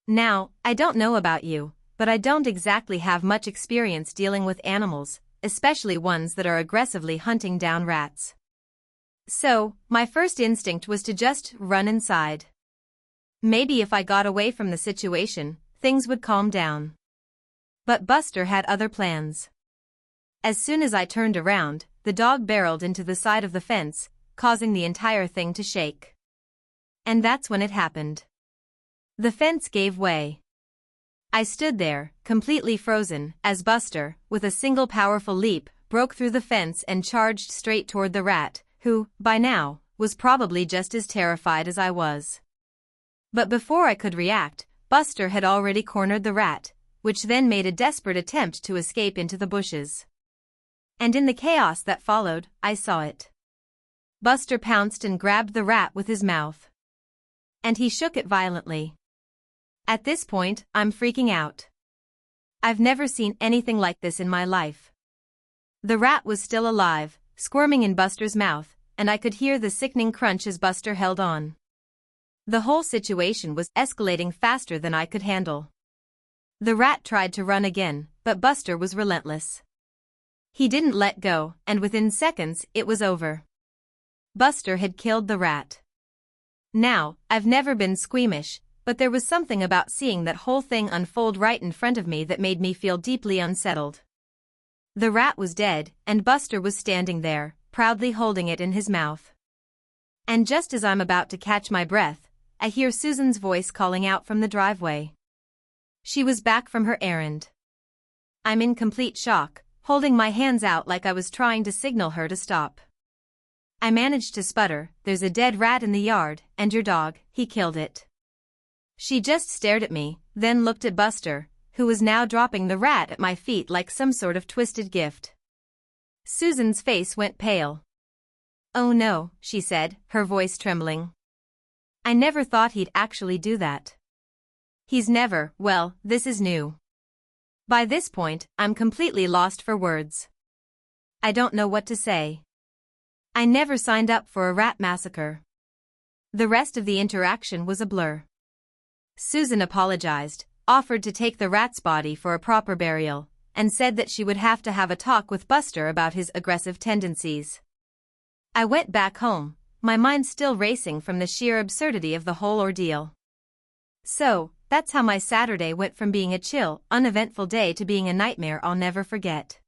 Now, I don't know about you, but I don't exactly have much experience dealing with animals, especially ones that are aggressively hunting down rats. So, my first instinct was to just run inside. Maybe if I got away from the situation, things would calm down. But Buster had other plans. As soon as I turned around, the dog barreled into the side of the fence, causing the entire thing to shake. And that's when it happened. The fence gave way. I stood there, completely frozen, as Buster, with a single powerful leap, broke through the fence and charged straight toward the rat, who, by now, was probably just as terrified as I was. But before I could react, Buster had already cornered the rat, which then made a desperate attempt to escape into the bushes. And in the chaos that followed, I saw it. Buster pounced and grabbed the rat with his mouth. And he shook it violently. At this point, I'm freaking out. I've never seen anything like this in my life. The rat was still alive, squirming in Buster's mouth, and I could hear the sickening crunch as Buster held on. The whole situation was escalating faster than I could handle. The rat tried to run again, but Buster was relentless. He didn't let go, and within seconds, it was over. Buster had killed the rat. Now, I've never been squeamish, but there was something about seeing that whole thing unfold right in front of me that made me feel deeply unsettled. The rat was dead, and Buster was standing there, proudly holding it in his mouth. And just as I'm about to catch my breath, I hear Susan's voice calling out from the driveway. She was back from her errand. I'm in complete shock, holding my hands out like I was trying to signal her to stop. I managed to sputter, "There's a dead rat in the yard, and your dog, he killed it." She just stared at me, then looked at Buster, who was now dropping the rat at my feet like some sort of twisted gift. Susan's face went pale. "Oh no," she said, her voice trembling. "I never thought he'd actually do that. He's never, well, this is new." By this point, I'm completely lost for words. I don't know what to say. I never signed up for a rat massacre. The rest of the interaction was a blur. Susan apologized, offered to take the rat's body for a proper burial, and said that she would have to have a talk with Buster about his aggressive tendencies. I went back home, my mind still racing from the sheer absurdity of the whole ordeal. So, that's how my Saturday went from being a chill, uneventful day to being a nightmare I'll never forget.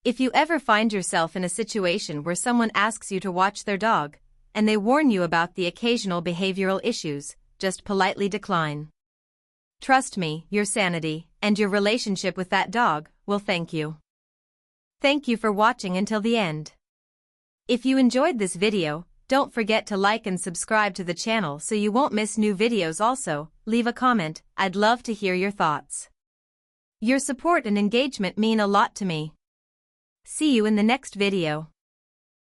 If you ever find yourself in a situation where someone asks you to watch their dog, and they warn you about the occasional behavioral issues, just politely decline. Trust me, your sanity, and your relationship with that dog, will thank you. Thank you for watching until the end. If you enjoyed this video, don't forget to like and subscribe to the channel so you won't miss new videos. Also, leave a comment, I'd love to hear your thoughts. Your support and engagement mean a lot to me. See you in the next video.